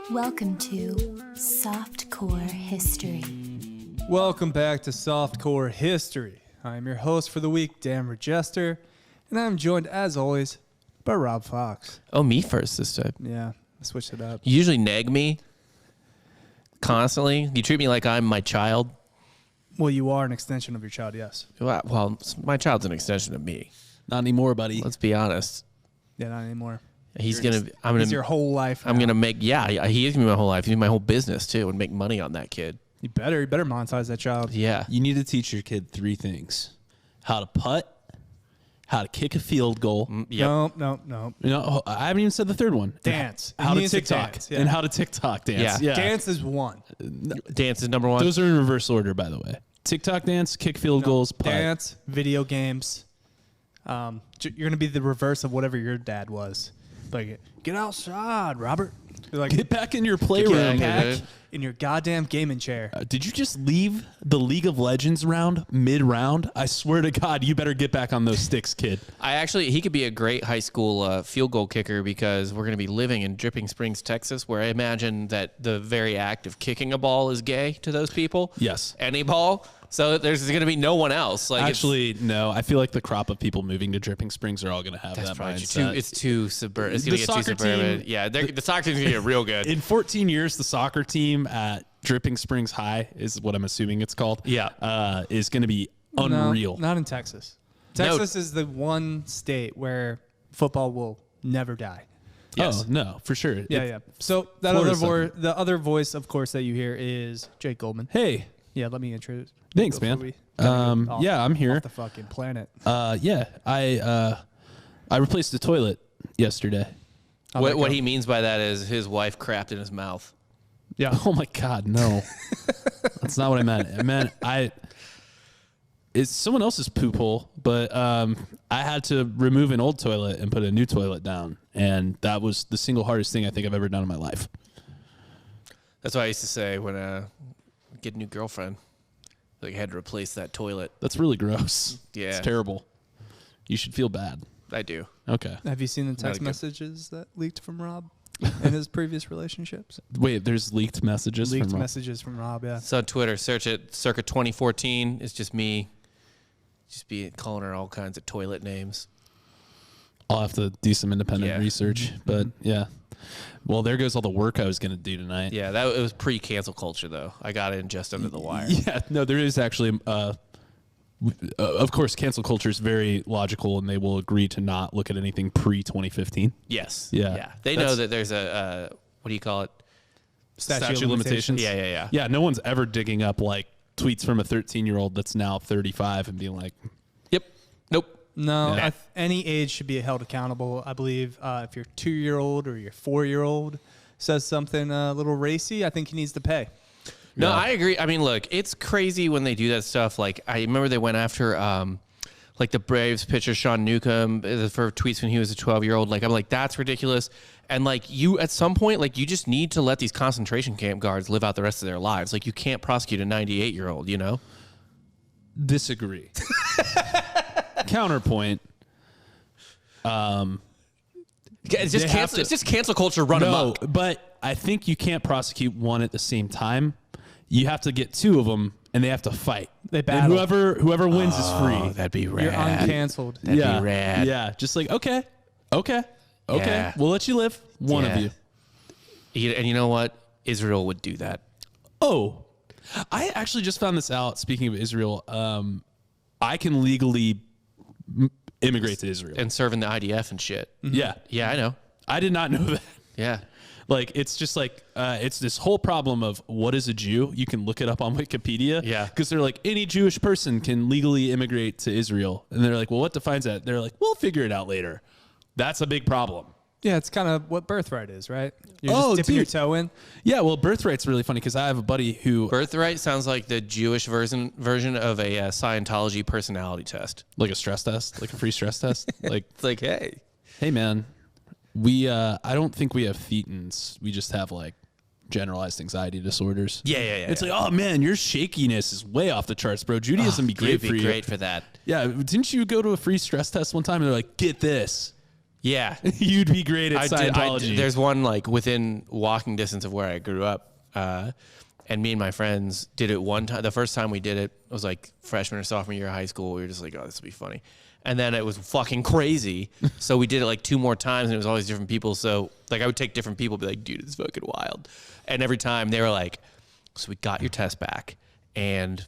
Welcome to Softcore History. Welcome back to Softcore History. I'm your host for the week, Dan Regester, and I'm joined, as always, by Rob Fox. Oh, me first this time. Yeah, I switched it up. You usually nag me constantly. You treat me like I'm my child. Well, you are an extension of your child, yes. Well, my child's an extension of me. Not anymore, buddy. Let's be honest. Yeah, not anymore. He's He's your whole life now. I'm gonna make. Yeah, he is gonna be my whole life. He's gonna be my whole business too, and make money on that kid. You better monetize that child. Yeah. You need to teach your kid three things: how to putt, how to kick a field goal. Yep. No. No, I haven't even said the third one. Dance. How He to needs to TikTok. dance, yeah. And how to TikTok dance. Yeah. Dance is one. Dance is number one. Those are in reverse order, by the way. TikTok dance, kick field goals, putt. Dance, video games. You're going to be the reverse of whatever your dad was. Like, get outside, Robert. Like, Get back in your Get playroom. back. back in your goddamn gaming chair. Did you just leave the League of Legends round mid-round? I swear to God, you better get back on those sticks, kid. He could be a great high school field goal kicker because we're going to be living in Dripping Springs, Texas, where I imagine that the very act of kicking a ball is gay to those people. Yes. Any ball. So there's going to be no one else. Like Actually, no. I feel like the crop of people moving to Dripping Springs are all going to have that mindset. it's too suburban. It's going to get too soccer suburban. team- Yeah, the soccer team's going to get real good. In 14 years, the soccer team at Dripping Springs High is what I'm assuming it's called. Yeah. Is going to be unreal. No, not in Texas. Texas is the one state where football will never die. Yes. Oh, no, for sure. Yeah. So that the other voice, of course, that you hear is Jake Goldman. Hey, Yeah, let me introduce. thanks, before man. we kinda go Yeah, I'm here. Off the fucking planet. Yeah, I replaced the toilet yesterday. What he means by that is his wife crapped in his mouth. Yeah. Oh my God, no. That's not what I meant. I meant it's someone else's poop hole, but I had to remove an old toilet and put a new toilet down, and that was the single hardest thing I think I've ever done in my life. That's what I used to say when get a new girlfriend. Like I had to replace that toilet. That's really gross. Yeah. It's terrible. You should feel bad. I do. Okay. Have you seen the text good. messages that leaked from Rob in his previous relationships? Wait, there's leaked messages Leaked from messages from Rob, yeah. So on Twitter, search it circa 2014. It's just me calling her all kinds of toilet names. I'll have to do some independent Yeah. research, but yeah. Well, there goes all the work I was going to do tonight. Yeah, it was pre-cancel culture, though. I got in just under the wire. Yeah, no, there is actually, of course, cancel culture is very logical, and they will agree to not look at anything pre-2015. Yes. Yeah. They know that there's a, what do you call it? Statute of limitations. Yeah. Yeah, no one's ever digging up, like, tweets from a 13-year-old that's now 35 and being like, Yep. Nope. No, Yeah. any age should be held accountable. I believe if your 2-year-old or your 4-year-old says something a little racy, I think he needs to pay. No, Yeah. I agree. I mean, look, it's crazy when they do that stuff. Like, I remember they went after, like, the Braves pitcher, Sean Newcomb, for tweets when he was a 12-year-old. Like, I'm like, that's ridiculous. And, like, you, at some point, like, you just need to let these concentration camp guards live out the rest of their lives. Like, you can't prosecute a 98-year-old, you know? disagree. Counterpoint. It's just cancel culture run amok. But I think you can't prosecute one at the same time. You have to get two of them, and they have to fight. They And battle. whoever wins is free. That'd be rad. You're uncanceled. That'd yeah, be rad. yeah. Just like okay, Yeah. we'll let you live. One of Yeah. you. And you know what? Israel would do that. Oh, I actually just found this out. Speaking of Israel, I can legally immigrate to Israel. And serving the IDF and shit. Yeah, Yeah, I know. I did not know that. Yeah. Like, it's just like, it's this whole problem of what is a Jew? You can look it up on Wikipedia. Yeah. Because they're like, any Jewish person can legally immigrate to Israel. And they're like, well, what defines that? They're like, we'll figure it out later. That's a big problem. Yeah, it's kind of what birthright is, right? You're Oh, just dipping your dude. toe in. Yeah, well, birthright's really funny because I have a buddy who, Birthright sounds like the Jewish version of a Scientology personality test. like a stress test, like a free stress test. Like, It's like, hey. hey, man, we, I don't think we have thetans. We just have like generalized anxiety disorders. Yeah. It's like, oh man, your shakiness is way off the charts, bro. Judaism be great You'd for be you. great for that. Yeah, didn't you go to a free stress test one time and they're like, get this, Yeah. You'd be great at Scientology. There's one like within walking distance of where I grew up. And me and my friends did it one time. The first time we did it was like freshman or sophomore year of high school. We were just like, oh, this will be funny. And then it was fucking crazy. So we did it like 2 more times and it was always different people. So like I would take different people, be like, dude, it's fucking wild. And every time they were like, so we got your test back and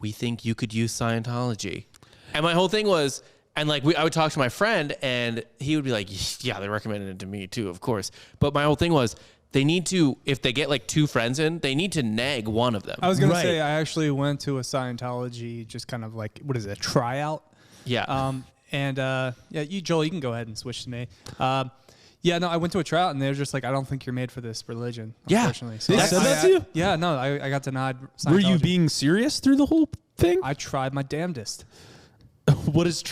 we think you could use Scientology. And my whole thing was, and like I would talk to my friend and he would be like, yeah, they recommended it to me too, of course. But my whole thing was, they need to, if they get like 2 friends in, they need to nag one of them. I was going to say, I actually went to a Scientology, just kind of like, what is it, a tryout? Yeah. You, Joel, you can go ahead and switch to me. I went to a tryout and they were just like, I don't think you're made for this religion. Yeah. Unfortunately. So They said that to you? Yeah, no, I got denied Scientology. Were you being serious through the whole thing? I tried my damnedest. What is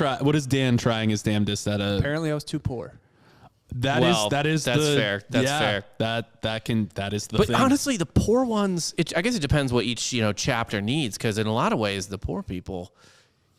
Dan trying his damnedest at a? Apparently I was too poor. That's fair. That's fair. That is the but thing. honestly, the poor ones, I guess it depends what each chapter needs. Because in a lot of ways, the poor people,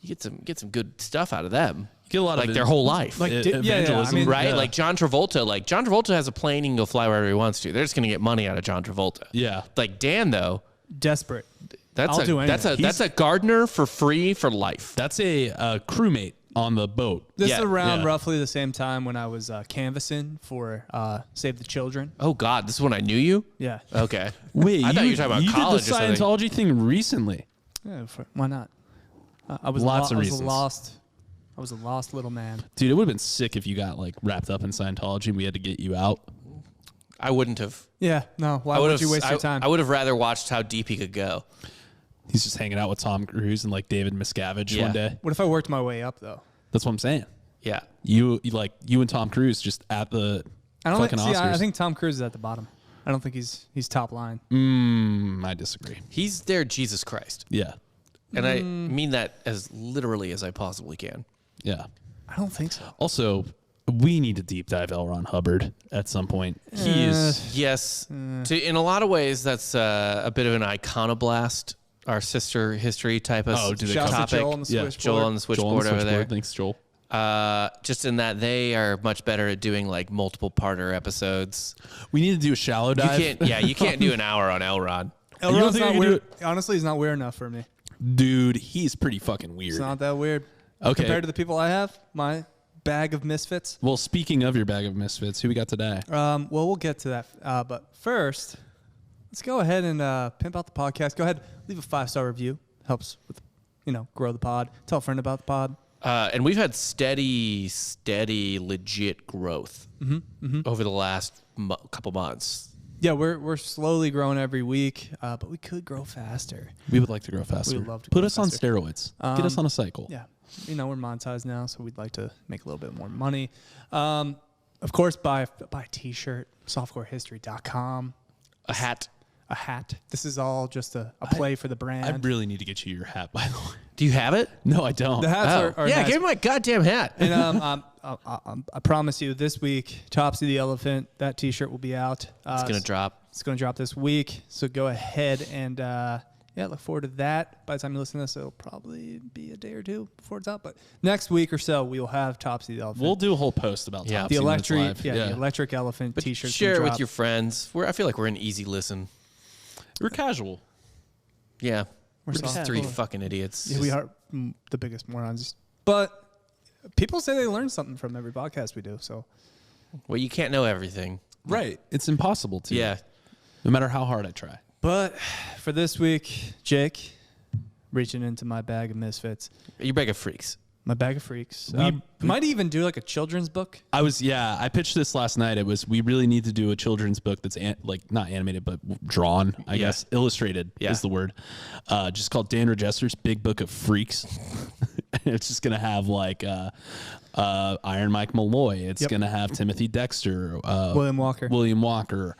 you get some good stuff out of them. You get a lot like of their whole life, like evangelism, I mean, right? Yeah. Like John Travolta. Like John Travolta has a plane; he can go fly wherever he wants to. They're just gonna get money out of John Travolta. Yeah. Like Dan though, desperate. that's I'll do anything. that's a gardener for free for life. That's a crewmate on the boat. This Yeah, is around yeah. roughly the same time when I was canvassing for Save the Children. Oh God, this is when I knew you. Yeah. Okay. Wait, I thought you were talking about college or did the something. Scientology thing recently. Yeah, why not? I was Lots of I was reasons. I was a lost little man. Dude, it would have been sick if you got like wrapped up in Scientology and we had to get you out. I wouldn't have. Yeah, no. Why would you waste your time? I would have rather watched how deep he could go. He's just hanging out with Tom Cruise and like David Miscavige Yeah. one day. What if I worked my way up though? That's what I'm saying. Yeah. You and Tom Cruise just at the I don't fucking think, see, Oscars. I think Tom Cruise is at the bottom. I don't think he's top line. I disagree. He's their Jesus Christ. Yeah. And I mean that as literally as I possibly can. Yeah. I don't think so. Also, we need to deep dive L. Ron Hubbard at some point. He is. Yes. In a lot of ways, that's a bit of an iconoblast, our sister history type of do they Shouts to topic. Joel on the switchboard. Joel on the switchboard over there. Thanks, Joel. Just in that they are much better at doing like multiple parter episodes. We need to do a shallow You dive. can't do an hour on Elrod. Elrod's You don't think not I can weird. do Honestly, he's not weird enough for me. Dude, he's pretty fucking weird. It's not that weird. Okay. Compared to the people I have, my bag of misfits. Well, speaking of your bag of misfits, who we got today? Well, we'll get to that. But first, let's go ahead and pimp out the podcast. Go ahead, leave a 5-star review. Helps with, grow the pod. Tell a friend about the pod. And we've had steady, legit growth over the last couple months. Yeah, we're slowly growing every week, but we could grow faster. We would like to grow faster. We would love to Put grow us on faster. steroids. Get us on a cycle. Yeah, we're monetized now, so we'd like to make a little bit more money. Of course, buy a T-shirt, softcorehistory.com. A hat. A hat. This is all just a play for the brand. I really need to get you your hat, by the way. Do you have it? No, I don't. the hats are yeah, nice. give me my goddamn hat. And I promise you, this week, Topsy the Elephant, that T-shirt will be out. It's gonna drop. It's going to drop this week, so go ahead and look forward to that. By the time you listen to this, it'll probably be a day or two before it's out. But next week or so, we will have Topsy the Elephant. We'll do a whole post about Yeah. Topsy the when it's electric, live. the electric elephant But T-shirt. share it with your friends. I feel like we're an easy listen. We're casual. Yeah. We're soft. just 3 fucking idiots. Yeah, we are the biggest morons. But people say they learn something from every podcast we do. So Well, you can't know everything. Right. It's impossible to. Yeah. No matter how hard I try. But for this week, Jake, reaching into my bag of misfits. You're bag of freaks. My bag of freaks. We might even do like a children's book. I pitched this last night. It was, we really need to do a children's book that's not animated, but drawn, I guess. Illustrated is the word. Just called Dan Regester's Big Book of Freaks. It's just going to have like Iron Mike Malloy. It's going to have Timothy Dexter. William Walker.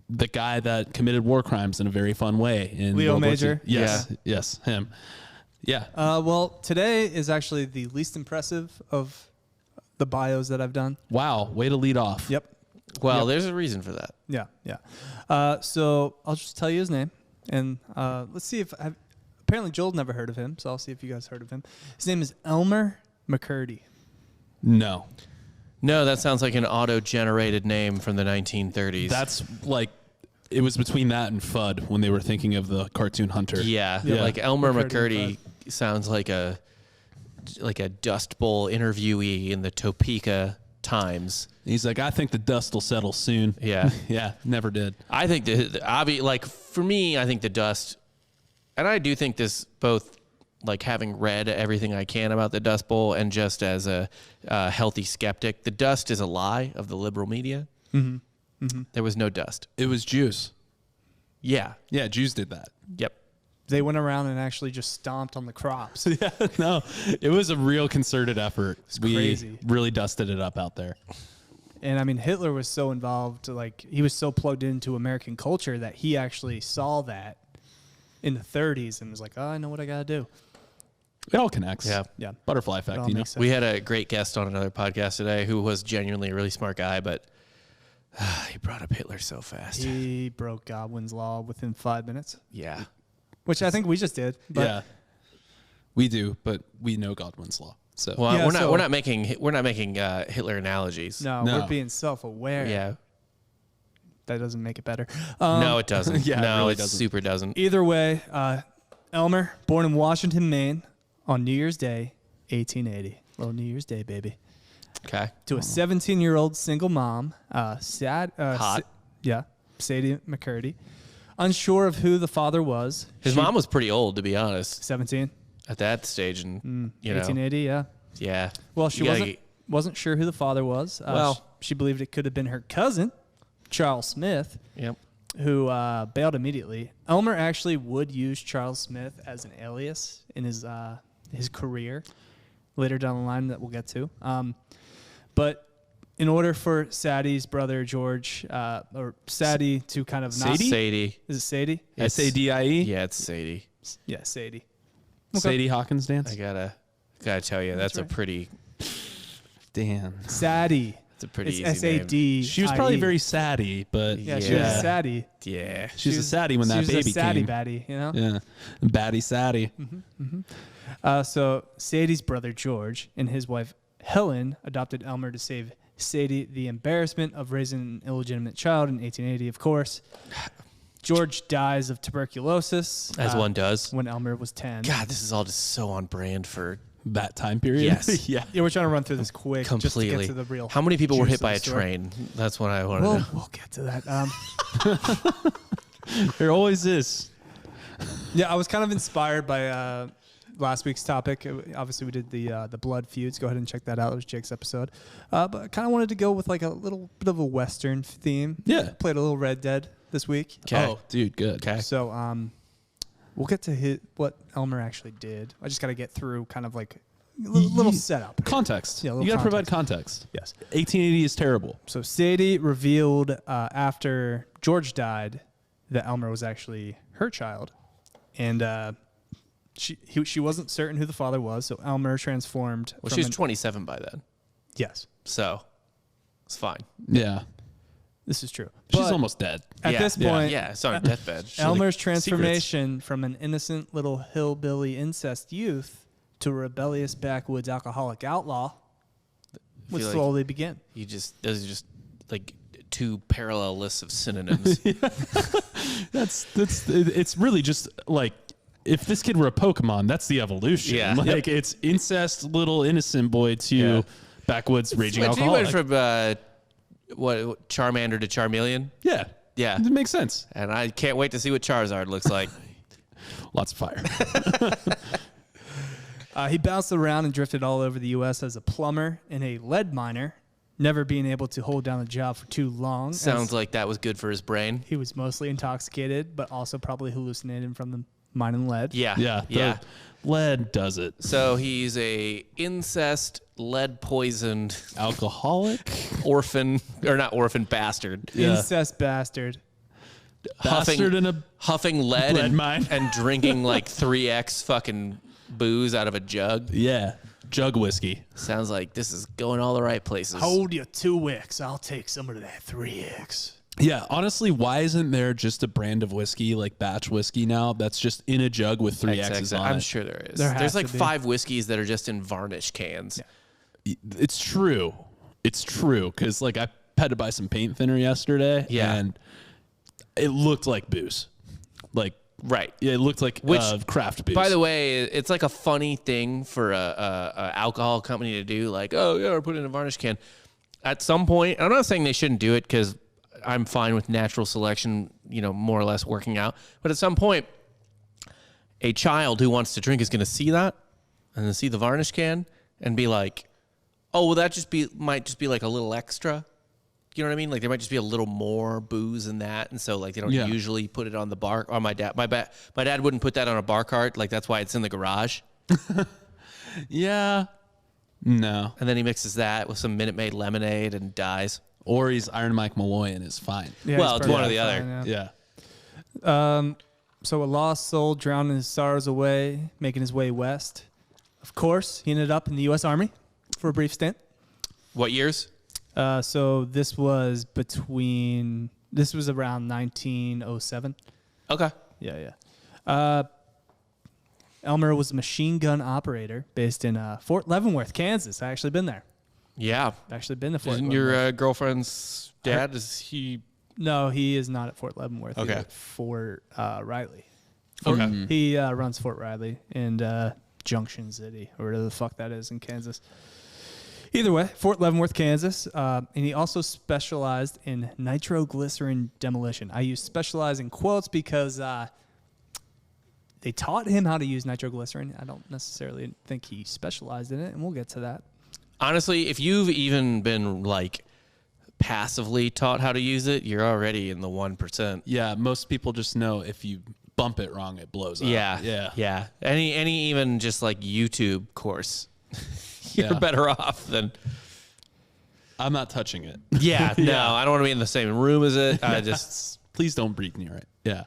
The guy that committed war crimes in a very fun way. In Leo World War Major. II. Yes, him. Yeah. Well, today is actually the least impressive of the bios that I've done. Wow. Way to lead off. Yep. Well, there's a reason for that. Yeah. So I'll just tell you his name, and let's see if apparently Joel never heard of him, so I'll see if you guys heard of him. His name is Elmer McCurdy. No. No, that sounds like an auto-generated name from the 1930s. That's like, it was between that and Fudd when they were thinking of the cartoon hunter. Yeah, Yeah. like Elmer McCurdy McCurdy sounds like a Dust Bowl interviewee in the Topeka Times. He's like, I think the dust will settle soon. Yeah. Yeah, never did. I think for me, I think the Dust, and I do think this both like having read everything I can about the Dust Bowl and just as a healthy skeptic, the Dust is a lie of the liberal media. Mm-hmm. Mm-hmm. There was no dust. It was Jews. Yeah. Yeah, Jews did that. Yep. They went around and actually just stomped on the crops. Yeah, no, it was a real concerted effort. We crazy. really dusted it up out there. And I mean, Hitler was so involved, like he was so plugged into American culture that he actually saw that in the 30s and was like, oh, I know what I got to do. It all connects. Yeah. Yeah. Butterfly It effect, all you know? makes sense. We had a great guest on another podcast today who was genuinely a really smart guy, but he brought up Hitler so fast. He broke Godwin's law within 5 minutes, Yeah. which I think we just did. But Yeah. We do, but we know Godwin's law. So Well, Yeah, so- we're not making Hitler analogies. no, No. we're being self-aware. Yeah. That doesn't make it better. No, it doesn't. Yeah, it no, really it doesn't. super doesn't. Either way, Elmer, born in Washington, Maine on New Year's Day, 1880. Little New Year's Day, baby. Okay. To a 17-year-old single mom, Hot. Sadie McCurdy. Unsure of who the father was. His mom was pretty old, to be honest, 17, at that stage, and you know, 1880, yeah. yeah. Well, she You gotta wasn't sure who the father was. She believed it could have been her cousin, Charles Smith, Yep. who bailed immediately. Elmer actually would use Charles Smith as an alias in his career later down the line that we'll get to. But in order for Sadie's brother George, or Sadie, to kind of not... Sadie. Is it Sadie? Sadie? Yeah, it's Sadie. Yeah, Sadie. Sadie Hawkins dance? I gotta tell you, that's right. a pretty Damn. Sadie. It's a pretty It's easy name. S-A-D. She was probably very saddy, but Yeah, she was Yeah. a Sadie. Yeah. she was a saddy when that she was baby a Sadie came. baddie, you know? Yeah. Batty saddy. So Sadie's brother George and his wife Helen adopted Elmer to save Sadie the embarrassment of raising an illegitimate child in 1880, of course. George dies of tuberculosis. As one does. When Elmer was 10. God, this is all just so on brand for That time period? Yes. yeah. Yeah, we're trying to run through this quick just to completely. get to the real. How many people were juice hit by of a the story. train? That's what I want to know. We'll get to that. There always is. Yeah, I was kind of inspired by last week's topic. Obviously, we did the blood feuds. Go ahead and check that out. It was Jake's episode. But I kind of wanted to go with like a little bit of a Western theme. Yeah. Played a little Red Dead this week. Okay. Oh, dude, good. Okay. So we'll get to what Elmer actually did. I just got to get through kind of like a little setup. Context. Yeah, a you little got to provide context. Yes. 1880 is terrible. So Sadie revealed after George died that Elmer was actually her child, and she wasn't certain who the father was. So Elmer transformed. Well, from she was an- 27 by then, Yes, so it's fine. Yeah. this is true. She's But almost dead. at Yeah, this point. yeah, it's on her deathbed. Elmer's transformation from an innocent little hillbilly incest youth to a rebellious backwoods alcoholic outlaw would feel like slowly begin. Those are just like two parallel lists of synonyms. It's really just like, if this kid were a Pokemon, that's the evolution. Yeah. Like it's incest little innocent boy to Yeah. backwoods raging Like, you went alcoholic. from what Charmander to Charmeleon. Yeah. Yeah, It makes sense. and I can't wait to see what Charizard looks like. Lots of fire. He bounced around and drifted all over the U.S. as a plumber and a lead miner, never being able to hold down a job for too long. Sounds as like that was good for his brain. he was mostly intoxicated, but also probably hallucinating from the mining lead. Yeah, Yeah. yeah. Lead does it. So he's a incest, lead poisoned Alcoholic. orphan, or not orphan, bastard. Yeah. Incest bastard. Bastard in a huffing lead, lead and, mine. and drinking like 3x fucking booze out of a jug. yeah. Jug whiskey. Sounds like this is going all the right places. Hold your 2X. I'll take some of that 3X. Yeah, honestly, why isn't there just a brand of whiskey, like batch whiskey now, that's just in a jug with 3 X's on I'm it? sure there is. There has There's like to be. 5 whiskeys that are just in varnish cans. It's true. It's true. Because, like, I had to buy some paint thinner yesterday. Yeah. And it looked like booze. Like, Right. yeah, it looked like craft booze. By the way, it's like a funny thing for a alcohol company to do. Like, oh, yeah, we're putting in a varnish can. At some point, I'm not saying they shouldn't do it because I'm fine with natural selection, more or less working out. But at some point, a child who wants to drink is going to see that and then see the varnish can and be like, oh, well, might just be like a little extra. You know what I mean? Like there might just be a little more booze in that, and so like they don't usually put it on the bar. Or my dad wouldn't put that on a bar cart. Like that's why it's in the garage. Yeah. No. And then he mixes that with some Minute Maid lemonade and dies. Or he's Iron Mike Malloy and is fine. Yeah, Well, it's one or the other. fine, Yeah. So a lost soul drowning his sorrows away, making his way west. Of course, he ended up in the U.S. Army for a brief stint. What years? So this was around 1907. Okay. Yeah. Elmer was a machine gun operator based in Fort Leavenworth, Kansas. I actually been there. Yeah. Actually been to Fort Isn't Leavenworth. your girlfriend's dad? Is he? No, he is not at Fort Leavenworth. He's Okay. at Fort Riley. Okay. He runs Fort Riley in Junction City, or whatever the fuck that is in Kansas. Either way, Fort Leavenworth, Kansas. And he also specialized in nitroglycerin demolition. I use specialize in quotes because they taught him how to use nitroglycerin. I don't necessarily think he specialized in it, and we'll get to that. Honestly, if you've even been like passively taught how to use it, you're already in the 1%. Yeah. Most people just know if you bump it wrong, it blows up. Yeah. Yeah. Yeah. Any even just like YouTube course, you're better off than. I'm not touching it. Yeah. No, I don't want to be in the same room as it. I just. Please don't breathe near it. Yeah.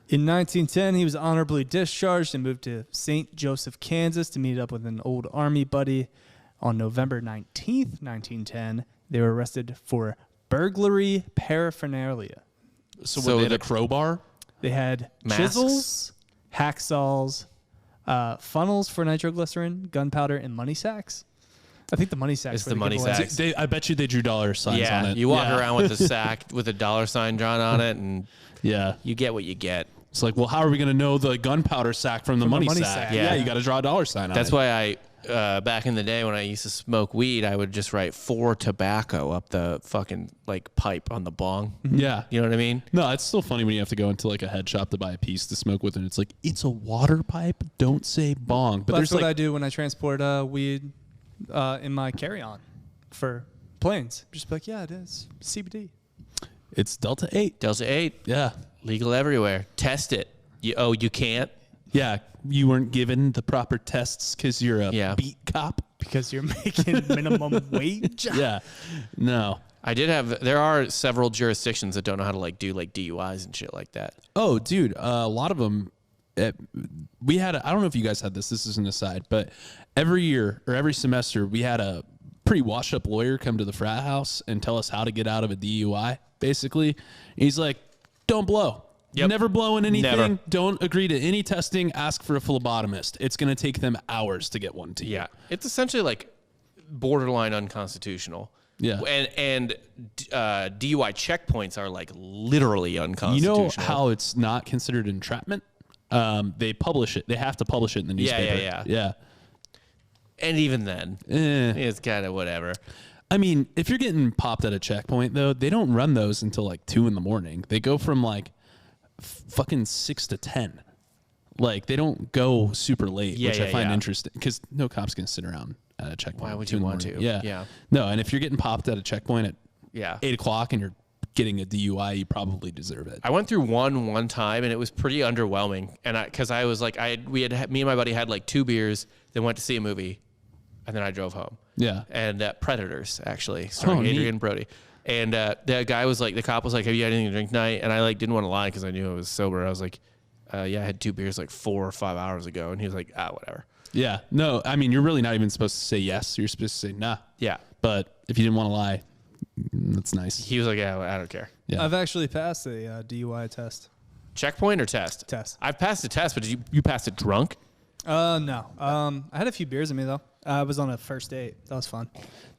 In 1910, he was honorably discharged and moved to St. Joseph, Kansas to meet up with an old Army buddy. On November 19th, 1910, they were arrested for burglary paraphernalia. So So they had the- a crowbar? They had Masks? chisels, hacksaws, funnels for nitroglycerin, gunpowder, and money sacks. I think the money sacks. It's were the money giveaway. sacks. I bet you they drew dollar signs on Yeah. it. You walk around with a sack with a dollar sign drawn on it, and Yeah. you get what you get. It's like, well, how are we going to know the gunpowder sack from the money sack? sack, yeah. Yeah, you got to draw a dollar sign on That's it. why I, back in the day when I used to smoke weed, I would just write "for tobacco" up the fucking like pipe on the bong. Yeah. You know what I mean? No, it's still funny when you have to go into like a head shop to buy a piece to smoke with, and it's like, it's a water pipe. Don't say bong. But That's there's what I like, do when I transport weed in my carry-on for planes. Just be like, yeah, it is CBD. it's Delta 8. Delta 8, Yeah. legal everywhere. Test it. You can't. Yeah. You weren't given the proper tests because you're a beat cop. Because you're making minimum wage. Yeah. No. There are several jurisdictions that don't know how to like do like DUIs and shit like that. Oh, dude, a lot of them. We had. I don't know if you guys had this. This is an aside, but every year or every semester, we had a pretty washed-up lawyer come to the frat house and tell us how to get out of a DUI. Basically, he's like, "Don't blow. Yep. Never blow in anything. Never. Don't agree to any testing. Ask for a phlebotomist. It's going to take them hours to get one to you." Yeah, it's essentially like borderline unconstitutional. Yeah. and DUI checkpoints are like literally You unconstitutional. know how it's not considered entrapment? They publish it. They have to publish it in the Yeah, newspaper. yeah. And even then, it's kind of whatever. I mean, if you're getting popped at a checkpoint, though, they don't run those until like 2 a.m. They go from like fucking 6 to 10. Like they don't go super late, Yeah, which I yeah, find yeah. interesting because no cop's gonna sit around at a checkpoint. Why at would 2 you in the want morning. to? Yeah, Yeah. No, and if you're getting popped at a checkpoint at Yeah. 8 o'clock and you're getting a DUI, you probably deserve it. I went through one time and it was pretty underwhelming. And because I was like, me and my buddy had like 2 beers, then went to see a movie, and then I drove home. Yeah. And Predators, actually, starring neat. Adrian Brody. And the guy was like, the cop was like, "Have you had anything to drink tonight?" And I like didn't want to lie because I knew I was sober. I was like, "Yeah, I had 2 beers like 4 or 5 hours ago." And he was like, "Whatever." Yeah. No, I mean, you're really not even supposed to say yes. You're supposed to say nah. Yeah. But if you didn't want to lie, that's nice. He was like, "Yeah, I don't care." Yeah. I've actually passed a DUI test. Checkpoint or test? Test. I've passed the test, but did you passed it drunk? No. I had a few beers in me though. I was on a first date. That was fun.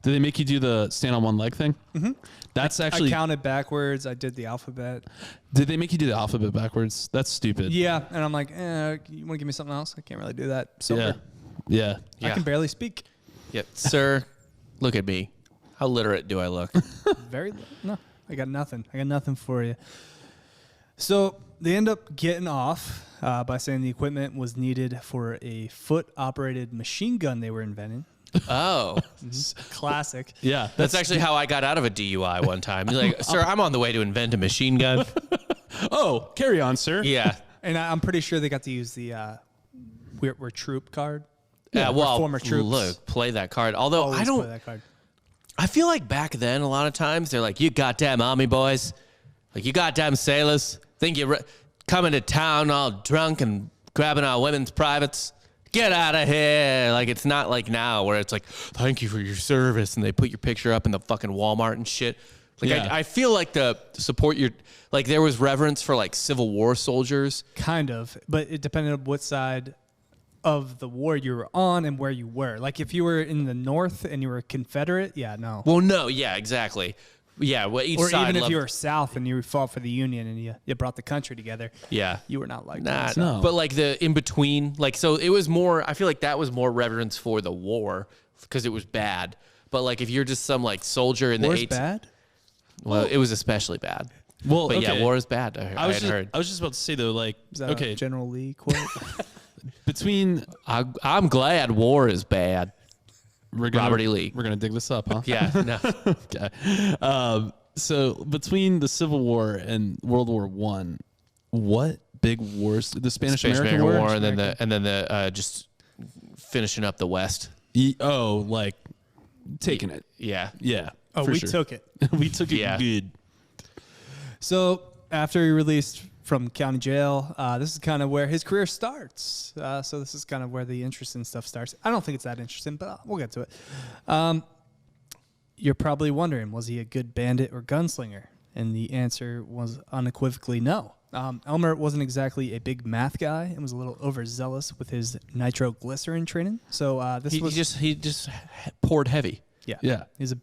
Did they make you do the stand on one leg thing? Mm-hmm. That's actually. I counted backwards. I did the alphabet. Did they make you do the alphabet backwards? That's stupid. Yeah, and I'm like, you want to give me something else? I can't really do that. Sober. Yeah. I can barely speak. Yep. Sir, look at me. How literate do I look? No, I got nothing. I got nothing for you. So they end up getting off by saying the equipment was needed for a foot-operated machine gun they were inventing. Oh. Classic. Yeah. That's actually how I got out of a DUI one time. He's like, sir, I'm on the way to invent a machine gun. Oh, carry on, sir. Yeah. And I'm pretty sure they got to use the we're troop card. Yeah, well, former troops. look, play that card. Although Always I don't, play that card. I feel like back then, a lot of times, they're like, you goddamn army boys. Like, you goddamn sailors. Think you're coming to town all drunk and grabbing our women's privates. Get out of here. Like, it's not like now where it's like, thank you for your service. And they put your picture up in the fucking Walmart and shit. Like, Yeah. I feel like the support your, like, there was reverence for, like, Civil War soldiers. Kind of, but it depended on what side of the war you were on and where you were. Like, if you were in the North and you were a Confederate, yeah, no. Well, no, yeah, exactly. Yeah, well, each Or side even if loved- you were South and you fought for the Union and you brought the country together, yeah. you were not like Nah, that. No. But like the in between, like, so it was more, I feel like that was more reverence for the war because it was bad. But like if you're just some like soldier in War's the bad? well, it was especially bad. Well, But okay. yeah, war is bad. I had heard. I was just about to say though, like, Is that okay, a General Lee quote? between I'm glad war is bad. Robert E. Lee. we're gonna dig this up, huh? Yeah, no. Okay. So between the Civil War and World War One, what big wars? The Spanish American War, and then the just finishing up the West. Like taking it. Yeah. Yeah. Oh, for we sure. took it. We took it Yeah. good. So after he released from county jail, this is kind of where his career starts. So this is kind of where the interesting stuff starts. I don't think it's that interesting, but we'll get to it. You're probably wondering, was he a good bandit or gunslinger? And the answer was unequivocally no. Elmer wasn't exactly a big math guy and was a little overzealous with his nitroglycerin training. So this was He just poured heavy. Yeah. He's a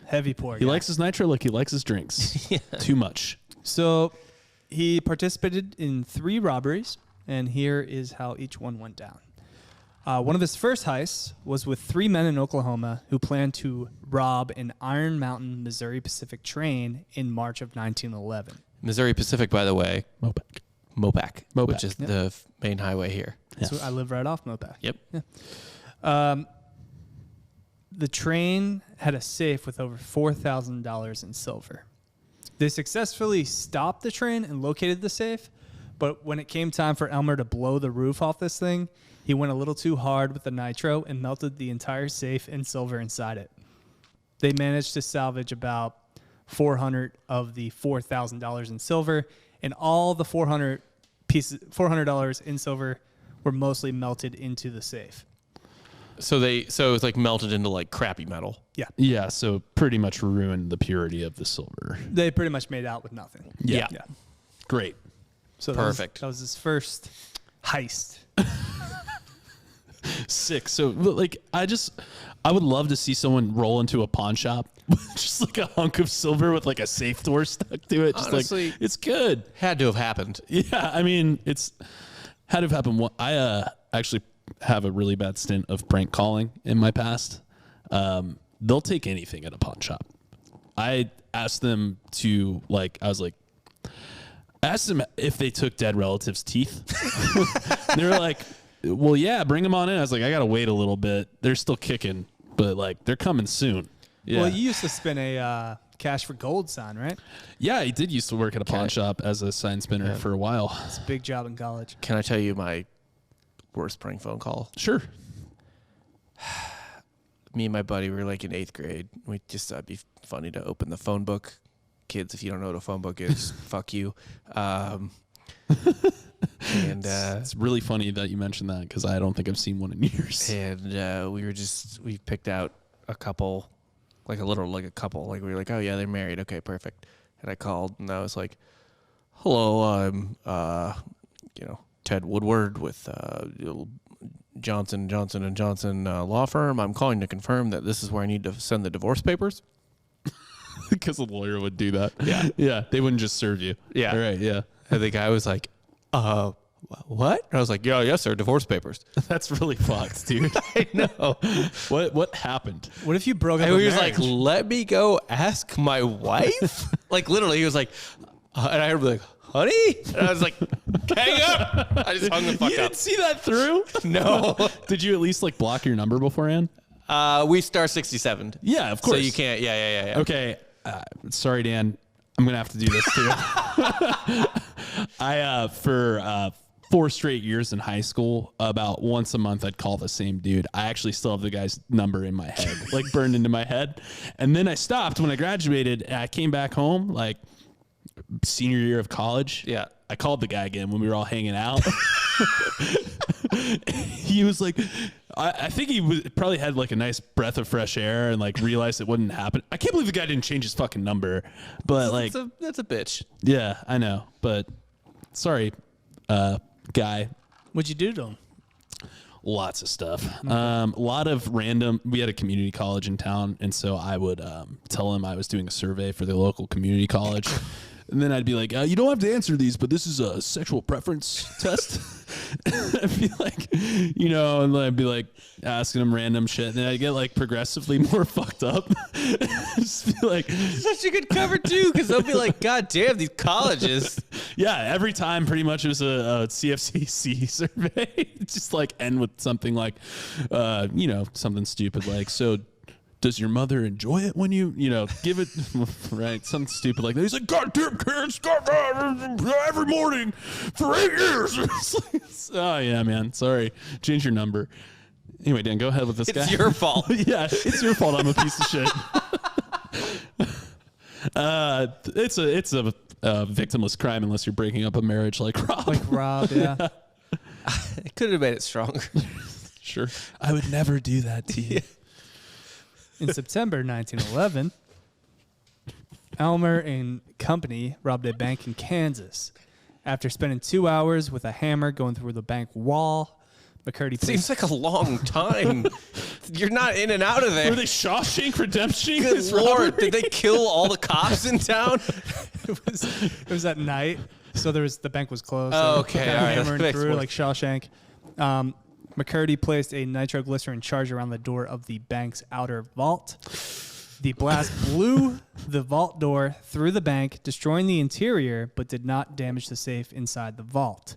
heavy pour. He guy. likes his nitro like he likes his drinks. Too much. So he participated in 3 robberies, and here is how each one went down. One of his first heists was with 3 men in Oklahoma who planned to rob an Iron Mountain, Missouri Pacific train in March of 1911. Missouri Pacific, by the way, Mopac, Mopac, which is the main highway here. So I live right off Mopac. Yep. The train had a safe with over $4,000 in silver. They successfully stopped the train and located the safe, but when it came time for Elmer to blow the roof off this thing, he went a little too hard with the nitro and melted the entire safe and silver inside it. They managed to salvage about $400 of the $4,000 in silver, and all the $400 in silver were mostly melted into the safe. So it's like melted into like crappy metal. Yeah. Yeah, so pretty much ruined the purity of the silver. They pretty much made out with nothing. Yeah. Great. So Perfect. That was his first heist. Sick. So like I would love to see someone roll into a pawn shop with just like a hunk of silver with like a safe door stuck to it. Just Honestly, like it's good. Had to have happened. Yeah, I mean it's had to have happened. I actually have a really bad stint of prank calling in my past. They'll take anything at a pawn shop. I asked them to I asked them if they took dead relatives' teeth. They were like, well, yeah, bring them on in. I was like, I got to wait a little bit. They're still kicking, but like they're coming soon. Yeah. Well, you used to spin a cash for gold sign, right? Yeah, I did used to work at a pawn shop as a sign spinner for a while. It's a big job in college. Can I tell you my worst prank phone call? Sure. Me and my buddy were like in 8th grade. We just thought it'd be funny to open the phone book. Kids, if you don't know what a phone book is, fuck you. And It's really funny that you mentioned that because I don't think I've seen one in years. and we picked out a couple, like a couple. Like we were like, oh yeah, they're married. Okay, perfect. And I called and I was like, hello, I'm Ted Woodward with Johnson & Johnson law firm. I'm calling to confirm that this is where I need to send the divorce papers. Because a lawyer would do that. Yeah. Yeah. They wouldn't just serve you. Yeah. All right. Yeah. And the guy was like, what? And I was like, yeah, yes, sir, divorce papers. That's really fucked, dude. I know. What happened? What if you broke up? And a he was marriage? like, let me go ask my wife. Like literally, he was like, and I was like, honey? And I was like, hang up. I just hung the fuck You up. didn't see that through? No. Did you at least like block your number beforehand? We star 67. Yeah, of course. So you can't. Yeah. Okay. Sorry, Dan. I'm going to have to do this too. For 4 straight years in high school, about once a month, I'd call the same dude. I actually still have the guy's number in my head, like burned into my head. And then I stopped when I graduated. And I came back home, like senior year of college. Yeah. I called the guy again when we were all hanging out. He was like, I think he probably had like a nice breath of fresh air and like realized it wouldn't happen. I can't believe the guy didn't change his fucking number. But like, That's a bitch. yeah, I know. But sorry, guy. What'd you do to him? Lots of stuff. A lot of random. We had a community college in town, and so I would tell him I was doing a survey for the local community college. And then I'd be like, you don't have to answer these, but this is a sexual preference test. I'd be like, and I'd be like asking him random shit. And then I'd get like progressively more fucked up. Just be like, Such a good cover too, because they'll be like, God damn, these colleges. yeah, every time pretty much it was a CFCC survey. Just like end with something like, something stupid like, so does your mother enjoy it when you give it, right? Something stupid like that. He's like, goddamn kids, every morning for 8 years. Oh, yeah, man. Sorry. Change your number. Anyway, Dan, go ahead with this guy. It's your fault. Yeah, it's your fault. I'm a piece of shit. It's a victimless crime unless you're breaking up a marriage like Rob. Like Rob, yeah. It could have made it stronger. Sure. I would never do that to you. In September 1911, Elmer and company robbed a bank in Kansas. After spending 2 hours with a hammer going through the bank wall, McCurdy Seems like a long time. You're not in and out of there. Were they Shawshank Redemption? Good Lord, did they kill all the cops in town? it was at night, so the bank was closed. Oh, so okay, they all right, hammering that makes through more- like Shawshank. McCurdy placed a nitroglycerin charge around the door of the bank's outer vault. The blast blew the vault door through the bank, destroying the interior, but did not damage the safe inside the vault.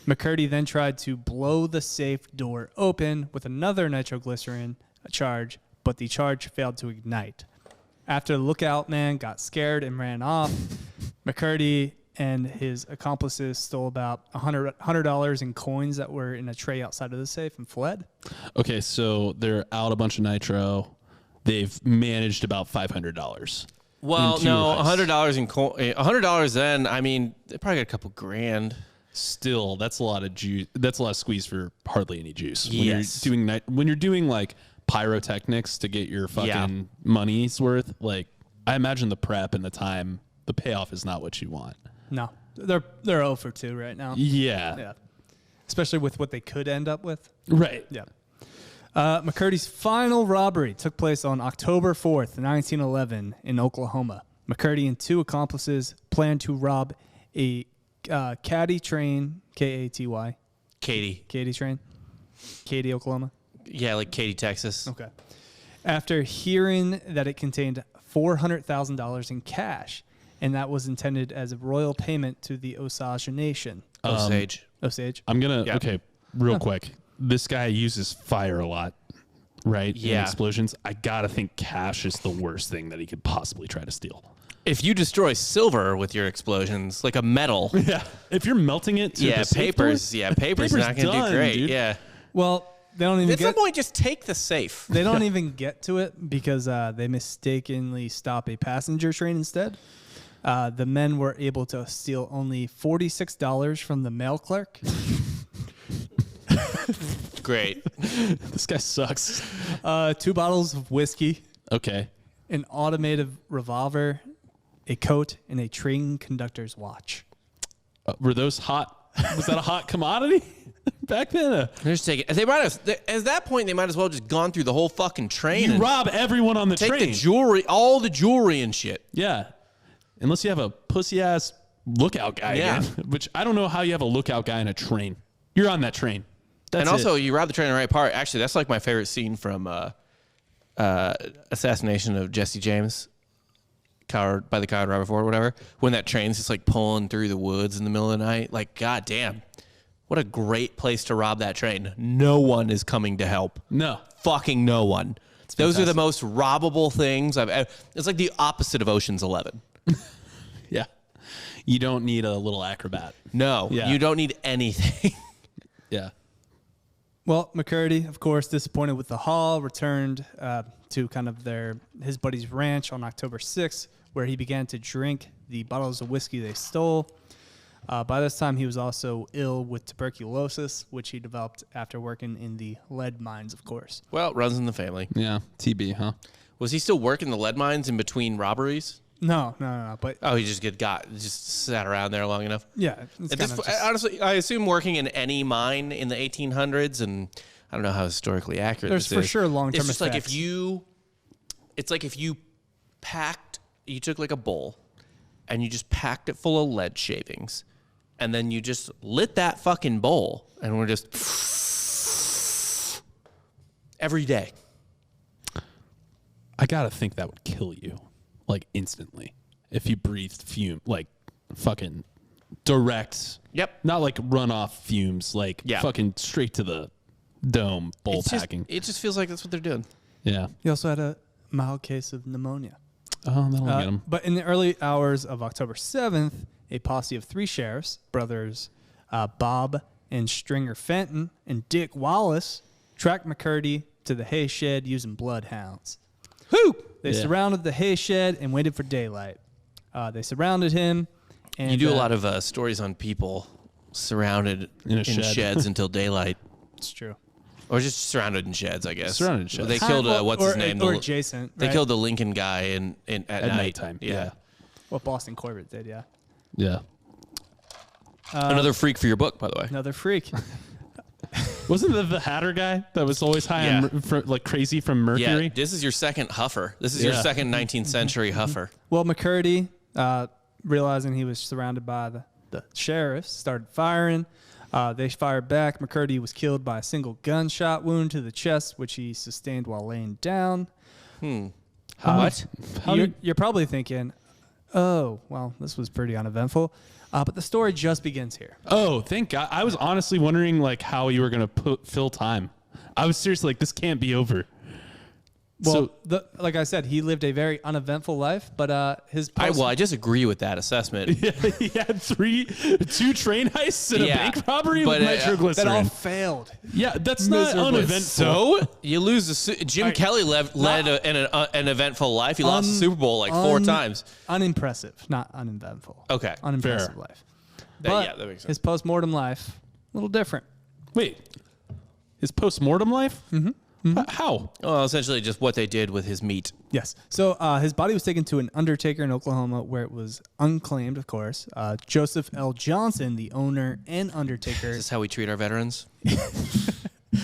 McCurdy then tried to blow the safe door open with another nitroglycerin charge, but the charge failed to ignite. After the lookout man got scared and ran off, McCurdy and his accomplices stole about $100 in coins that were in a tray outside of the safe and fled. Okay, so they're out a bunch of nitro. They've managed about $500. Well, in no, two heists. $100 in $100. Then I mean, they probably got a couple grand. Still, that's a lot of juice. That's a lot of squeeze for hardly any juice. Yes. When you're doing like pyrotechnics to get your fucking money's worth, like I imagine the prep and the time, the payoff is not what you want. No, they're 0 for 2 right now. Yeah. Yeah, especially with what they could end up with. Right. Yeah. McCurdy's final robbery took place on October 4th, 1911 in Oklahoma. McCurdy and 2 accomplices planned to rob a Caddy train, K-A-T-Y. Katy train. Katy, Oklahoma. Yeah, like Katy, Texas. Okay. After hearing that it contained $400,000 in cash, and that was intended as a royal payment to the Osage Nation. Osage. Osage? I'm going to, Yeah. okay, real quick. This guy uses fire a lot, right? In Yeah. explosions. I got to think cash is the worst thing that he could possibly try to steal. If you destroy silver with your explosions, like a metal, Yeah. If you're melting it to the safe paper's door, paper's not going to done, do great. dude. Yeah. Well, they don't even At some get... point, just take the safe. They don't even get to it because they mistakenly stop a passenger train instead. The men were able to steal only $46 from the mail clerk. Great. This guy sucks. 2 bottles of whiskey, Okay. an automated revolver, a coat, and a train conductor's watch. Were those hot? Was that a hot commodity? Back then. They're just taking. They might have. At that point, they might as well just gone through the whole fucking train. You and rob everyone on the take train. the jewelry, all the jewelry and shit. Yeah. Unless you have a pussy-ass lookout guy again. Which I don't know how you have a lookout guy in a train. You're on that train. That's and also, it. you rob the train in the right part. Actually, that's like my favorite scene from Assassination of Jesse James. Coward by the Coward Robert Ford or whatever, when that train's just like pulling through the woods in the middle of the night. Like, goddamn, what a great place to rob that train. No one is coming to help. No. Fucking no one. Those are the most robbable things I've ever. It's like the opposite of Ocean's 11. Yeah. You don't need a little acrobat. No, Yeah. you don't need anything. Yeah. Well, McCurdy, of course, disappointed with the haul, returned to kind of his buddy's ranch on October 6th, where he began to drink the bottles of whiskey they stole. By this time, he was also ill with tuberculosis, which he developed after working in the lead mines, of course. Well, it runs in the family. Yeah. TB, huh? Was he still working the lead mines in between robberies? No. But Oh, he just sat around there long enough. yeah, it's kind of just, Honestly, I assume working in any mine in the 1800s, and I don't know how historically accurate There's this for is. sure long-term It's just like effects. if you you took like a bowl and you just packed it full of lead shavings, and then you just lit that fucking bowl, and we're just every day. I gotta think that would kill you, like instantly, if you breathed fume, like fucking direct. Yep. Not like runoff fumes, like fucking straight to the dome bowl packing. It just feels like that's what they're doing. Yeah. he also had a mild case of pneumonia. Oh, that'll get him. But in the early hours of October 7th, a posse of 3 sheriffs, brothers Bob and Stringer Fenton and Dick Wallace, tracked McCurdy to the hay shed using bloodhounds. Who? They surrounded the hay shed and waited for daylight. They surrounded him. And, You do a lot of stories on people surrounded in shed. sheds until daylight. It's true. Or just surrounded in sheds, I guess. Surrounded in sheds. They killed, what's his name? Or adjacent. They right? killed the Lincoln guy at night. nighttime. Yeah. What Boston Corbett did, yeah. Yeah. Another freak for your book, by the way. Another freak. Wasn't the Hatter guy that was always high Yeah. on like crazy from Mercury? Yeah, this is your second huffer. This is your second 19th century huffer. Well, McCurdy, realizing he was surrounded by the sheriffs, started firing. They fired back. McCurdy was killed by a single gunshot wound to the chest, which he sustained while laying down. What? You're probably thinking, oh, well, this was pretty uneventful. But the story just begins here. Oh, thank God. I was honestly wondering like how you were going to fill time. I was seriously like, this can't be over. Well, like I said, he lived a very uneventful life, but his post- I disagree with that assessment. He had 2 train heists and a bank robbery but, with nitroglycerin. that all failed. Yeah, that's not Miserably. uneventful. So you lose the Jim Kelly led an eventful life. He lost the Super Bowl like 4 times. Unimpressive, not uneventful. Okay, Unimpressive fair. life. that makes sense. His post-mortem life, a little different. Wait, his post-mortem life? Mm-hmm. How? Well, essentially just what they did with his meat. Yes. So his body was taken to an undertaker in Oklahoma where it was unclaimed, of course. Joseph L. Johnson, the owner and undertaker, Is this how we treat our veterans?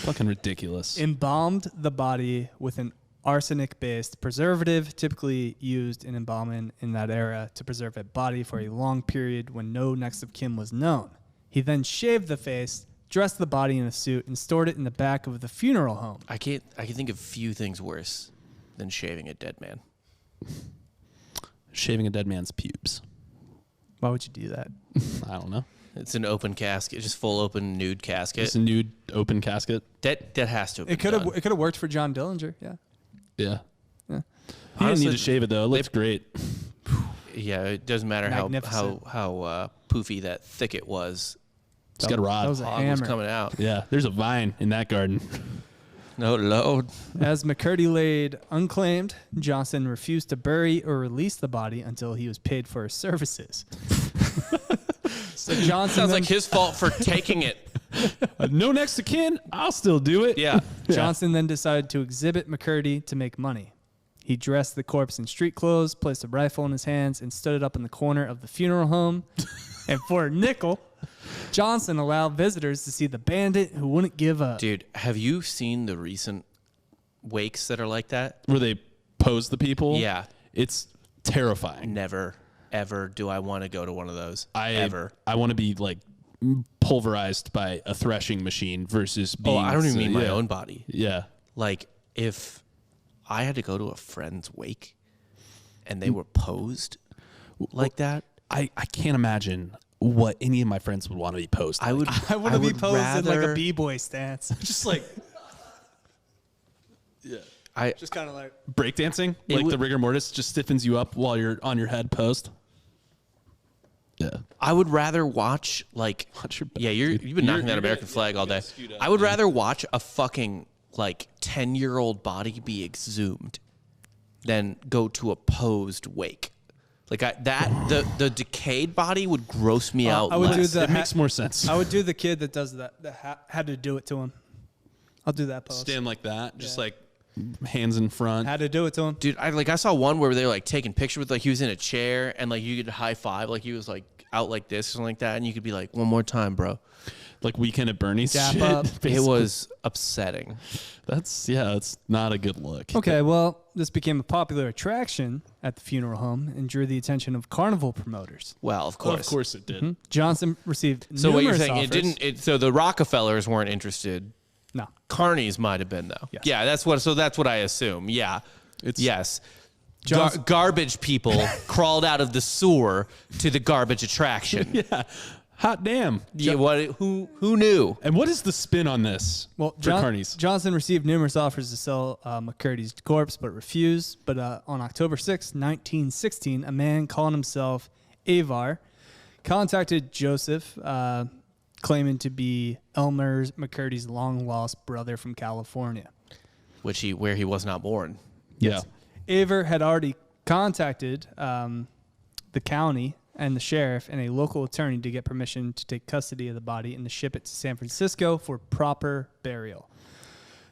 Fucking ridiculous. embalmed the body with an arsenic-based preservative, typically used in embalming in that era to preserve a body for a long period when no next of kin was known. He then shaved the face, dressed the body in a suit, and stored it in the back of the funeral home. I can think of few things worse than shaving a dead man. Shaving a dead man's pubes. Why would you do that? I don't know. It's an open casket, just full open nude casket. It's a nude open casket. That has to have It been could have worked for John Dillinger, yeah. Yeah. Yeah. He didn't need Honestly, to shave it though. It looks great. Yeah, it doesn't matter how Magnificent. poofy that thicket was. It's got a rod. That was a Hog was hammer. coming out. Yeah, there's a vine in that garden. No load. As McCurdy laid unclaimed, Johnson refused to bury or release the body until he was paid for his services. So Johnson Sounds then, like his fault for taking it. No next to kin, I'll still do it. Yeah. Johnson then decided to exhibit McCurdy to make money. He dressed the corpse in street clothes, placed a rifle in his hands, and stood it up in the corner of the funeral home. And for a nickel, Johnson allowed visitors to see the bandit who wouldn't give up. Dude, have you seen the recent wakes that are like that? Where they pose the people? Yeah. It's terrifying. Never, ever do I want to go to one of those. Ever. I want to be like pulverized by a threshing machine versus being. Oh, I don't even mean my own body. Yeah. Like, if I had to go to a friend's wake and they were posed like that, I can't imagine what any of my friends would want to be posed. I would. I want to be would posed in like a rather- b-boy stance. just like Just kind of like. breakdancing, like the rigor mortis just stiffens you up while you're on your head posed. Yeah. I would rather watch like. Watch your back, Yeah, dude. you've been knocking that You're American gonna- flag all day. scoot up, I would dude. rather watch a fucking like 10-year-old body be exhumed than go to a posed wake. Like the decayed body would gross me out. I would do less. the It makes more sense. I would do the kid that does that. That had to do it to him. I'll do that pose. Stand like that, just like hands in front. Had to do it to him. Dude, I saw one where they were like taking pictures with like he was in a chair and like you could high five like he was like out like this or something like that and you could be like one more time, bro. Like Weekend at Bernie's Dap shit. up. It basically. was upsetting. That's not a good look. Okay, well, this became a popular attraction at the funeral home and drew the attention of carnival promoters. Well, of Well, course. of course it did. Johnson received So what you're numerous saying offers. so the Rockefellers weren't interested. No. Carnies might have been though. Yes. Yeah, that's what I assume. Yeah. Yes. Johnson- Garbage people crawled out of the sewer to the garbage attraction. Yeah. Hot damn. Yeah, who knew? And what is the spin on this Well, for Carnies? Johnson received numerous offers to sell McCurdy's corpse, but refused. But on October 6, 1916, a man calling himself Avar contacted Joseph, claiming to be Elmer McCurdy's long-lost brother from California. Where he was not born. Yeah. Avar had already contacted the county and the sheriff and a local attorney to get permission to take custody of the body and to ship it to San Francisco for proper burial.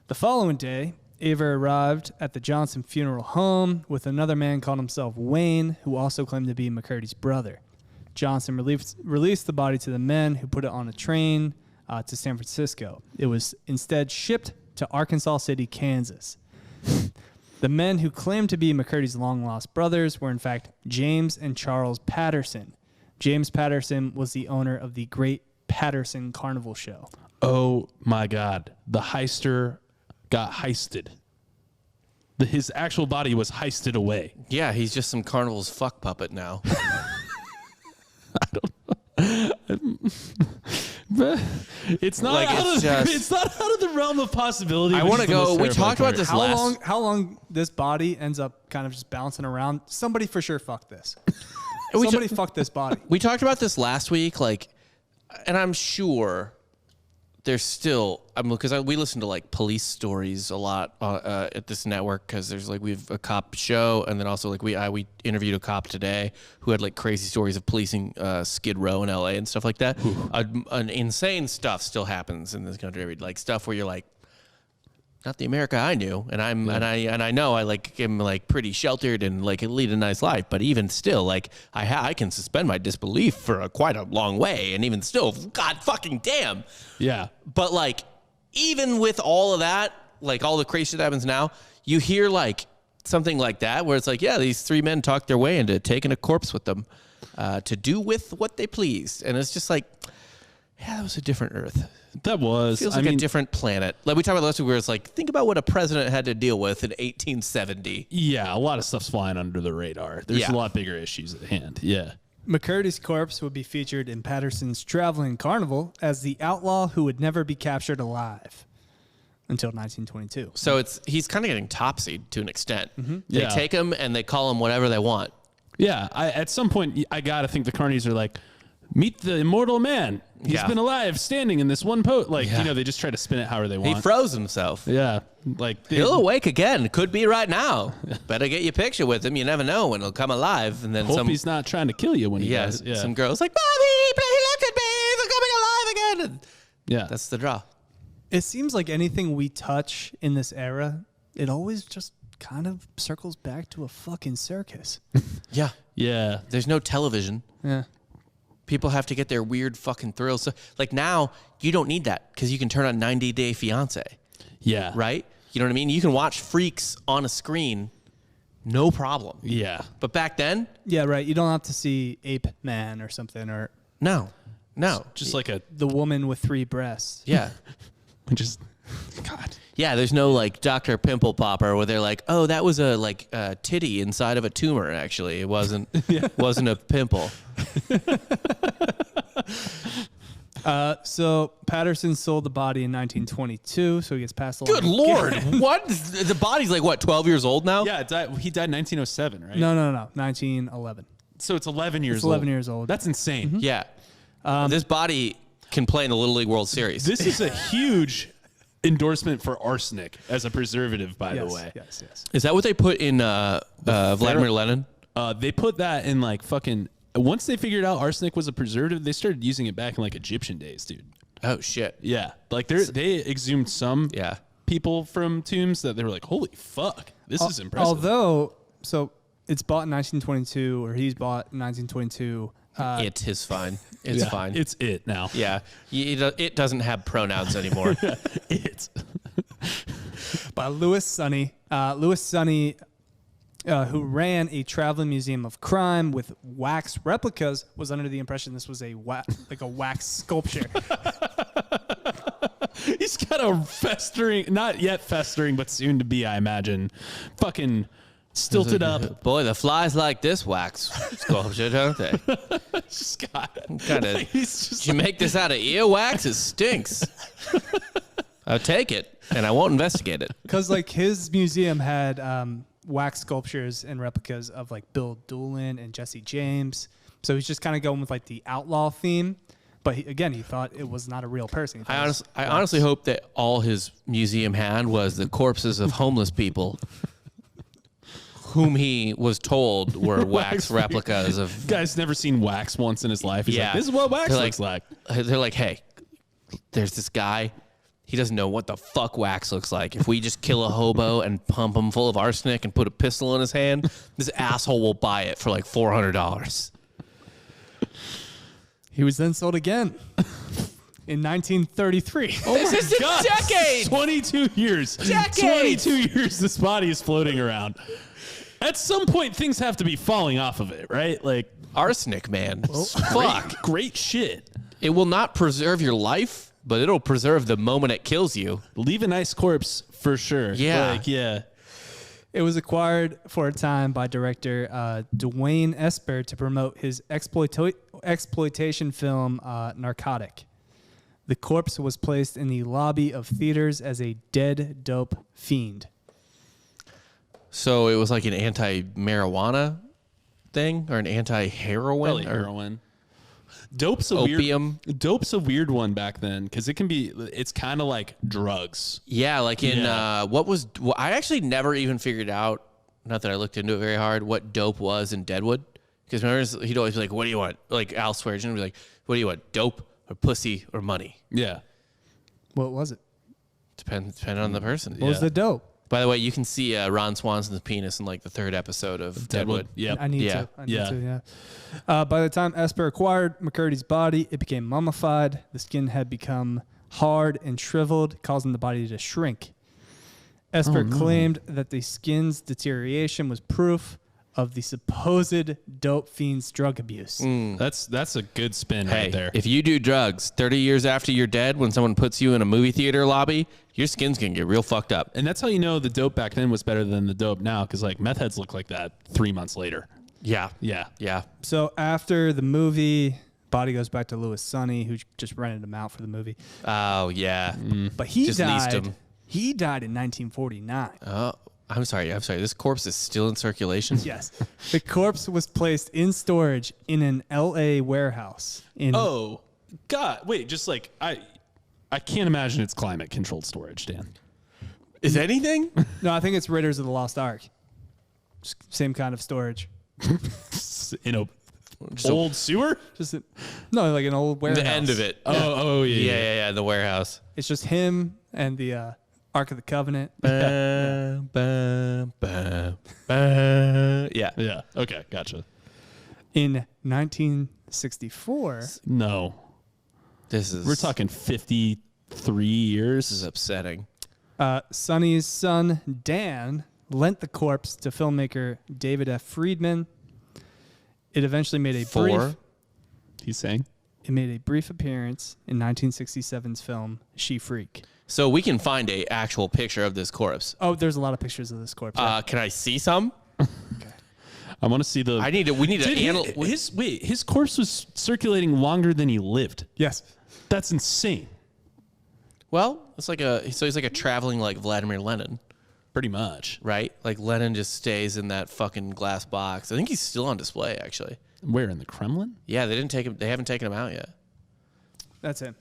The following day, Avar arrived at the Johnson funeral home with another man called himself Wayne, who also claimed to be McCurdy's brother. Johnson released the body to the men, who put it on a train to San Francisco. It was instead shipped to Arkansas City, Kansas. The men who claimed to be McCurdy's long-lost brothers were, in fact, James and Charles Patterson. James Patterson was the owner of the Great Patterson Carnival Show. Oh my God. The heister got heisted. His actual body was heisted away. Yeah, he's just some carnival's fuck puppet now. It's not Like, out it's of just- it's not out of the realm of possibility. I which wanna is the go- most we terrifying talked about part. this How long this body ends up kind of just bouncing around? Somebody for sure fucked this. Somebody fucked this body. We talked about this last week, like, and I'm sure there's still, because we listen to like police stories a lot at this network because there's like we have a cop show and then also like we interviewed a cop today who had like crazy stories of policing Skid Row in LA and stuff like that. An insane stuff still happens in this country, like stuff where you're like, not the America I knew, and I know I like am like pretty sheltered and like lead a nice life, but even still, like I can suspend my disbelief for quite a long way, and even still, God fucking damn. Yeah. But like, even with all of that, like all the crazy shit that happens now, you hear like something like that where it's like, yeah, these three men talked their way into taking a corpse with them to do with what they pleased, and it's just like, yeah, that was a different Earth. That was. Feels like a different planet. Like we talked about last week, where it's like, think about what a president had to deal with in 1870. Yeah, a lot of stuff's flying under the radar. There's Yeah. a lot bigger issues at hand. Yeah. McCurdy's corpse would be featured in Patterson's traveling carnival as the outlaw who would never be captured alive until 1922. So he's kind of getting topsied to an extent. They Yeah. take him and they call him whatever they want. Yeah. At some point, I got to think the carnies are like, meet the immortal man. He's Yeah. been alive standing in this one pose. Like, Yeah. they just try to spin it however they He want. froze himself. Yeah. Like, He'll awake again. Could be right now. Better get your picture with him. You never know when he'll come alive. And then hope he's not trying to kill you when he does. Yeah. some girls like, Bobby, he looked at me. He's coming alive again. And Yeah. that's the draw. It seems like anything we touch in this era, it always just kind of circles back to a fucking circus. Yeah. Yeah. There's no television. Yeah. People have to get their weird fucking thrills. So, like now, you don't need that because you can turn on 90 Day Fiance. Yeah. Right? You know what I mean? You can watch freaks on a screen, no problem. Yeah. But back then, Yeah, right. You don't have to see Ape Man or something, or no. Just like the woman with 3 breasts. Yeah. just God. Yeah, there's no like Dr. Pimple Popper where they're like, oh, that was a titty inside of a tumor. Actually, it wasn't wasn't a pimple. So Patterson sold the body in 1922, so he gets passed along. Good Lord, what? The body's like what, 12 years old now? Yeah, he died in 1907, right? No, 1911. So it's 11 years It's old. 11 years old. That's insane. Yeah. This body can play in the Little League World Series. This is a huge endorsement for arsenic as a preservative, by the way. Yes. Is that what they put in Vladimir Lenin? They put that in like fucking. Once they figured out arsenic was a preservative, they started using it back in like Egyptian days, dude. Oh shit. Yeah, like they exhumed some people from tombs that they were like, holy fuck, this is impressive. Although, so it's bought in 1922, or he's bought in 1922. It is fine. It's fine. It's it now. Yeah. It doesn't have pronouns anymore. It. By Louis Sonny. Louis Sonny, who ran a traveling museum of crime with wax replicas, was under the impression this was a wax sculpture. He's got a festering, not yet festering, but soon to be, I imagine, fucking stilted up. Boy, the flies like this wax sculpture, don't they? Scott. Did you make this out of earwax? It stinks. I'll take it, and I won't investigate it. Because like his museum had wax sculptures and replicas of like Bill Doolin and Jesse James. So he's just kind of going with like the outlaw theme. But he thought it was not a real person. I honestly hope that all his museum had was the corpses of homeless people whom he was told were wax replicas of. Guy's never seen wax once in his life. He's like, this is what wax looks like. They're like, hey, there's this guy. He doesn't know what the fuck wax looks like. If we just kill a hobo and pump him full of arsenic and put a pistol in his hand, this asshole will buy it for like $400. He was then sold again in 1933. This is a decade. 22 years. Decades. 22 years this body is floating around. At some point, things have to be falling off of it, right? Like Arsenic, man. Fuck. Great shit. It will not preserve your life, but it'll preserve the moment it kills you. Leave a nice corpse for sure. Yeah. Like, yeah. It was acquired for a time by director Dwayne Esper to promote his exploitation film Narcotic. The corpse was placed in the lobby of theaters as a dead dope fiend. So it was like an anti-marijuana thing or an anti-heroin? Probably heroin. Dope's a Opium. Dope's a weird one back then because it's kind of like drugs. Yeah, like in I actually never even figured out, not that I looked into it very hard, what dope was in Deadwood. Because remember, he'd always be like, what do you want? Like Al Swearingen would be like, what do you want? Dope or pussy or money? Yeah. What was it? Depending on the person. What was the dope? By the way, you can see Ron Swanson's penis in like the 3rd episode of Deadwood. Yeah. I need Yeah. to. I need to, yeah. By the time Esper acquired McCurdy's body, it became mummified. The skin had become hard and shriveled, causing the body to shrink. Esper claimed that the skin's deterioration was proof of the supposed dope fiend's drug abuse. That's a good spin Hey, right there. if you do drugs 30 years after you're dead, when someone puts you in a movie theater lobby, your skin's going to get real fucked up. And that's how you know the dope back then was better than the dope now, because like meth heads look like that 3 months later. Yeah. Yeah. Yeah. So after the movie, body goes back to Louis Sonny, who just rented him out for the movie. Oh, yeah. But he Just leased died. him. He died in 1949. Oh, I'm sorry. This corpse is still in circulation? Yes. The corpse was placed in storage in an L.A. warehouse. Oh, God. Wait, just like, I can't imagine it's climate controlled storage, Dan. Is anything? No, I think it's Raiders of the Lost Ark. Same kind of storage. In a old sewer? No, like an old warehouse. The end of it. Oh, yeah. Yeah. The warehouse. It's just him and the Ark of the Covenant. Yeah. Yeah. Okay, gotcha. In 19 1964, No. We're talking 53 years. This is upsetting. Sonny's son, Dan, lent the corpse to filmmaker David F. Friedman. It eventually made a brief... He's saying? It made a brief appearance in 1967's film She Freak. So we can find a actual picture of this corpse. Oh, there's a lot of pictures of this corpse. Can I see some? I want to see the... We need to his corpse was circulating longer than he lived. Yes. That's insane. Well, he's like a traveling like Vladimir Lenin, Pretty much. right? Like Lenin just stays in that fucking glass box. I think he's still on display, actually. Where, in the Kremlin? Yeah, they didn't take him. They haven't taken him out yet. That's him.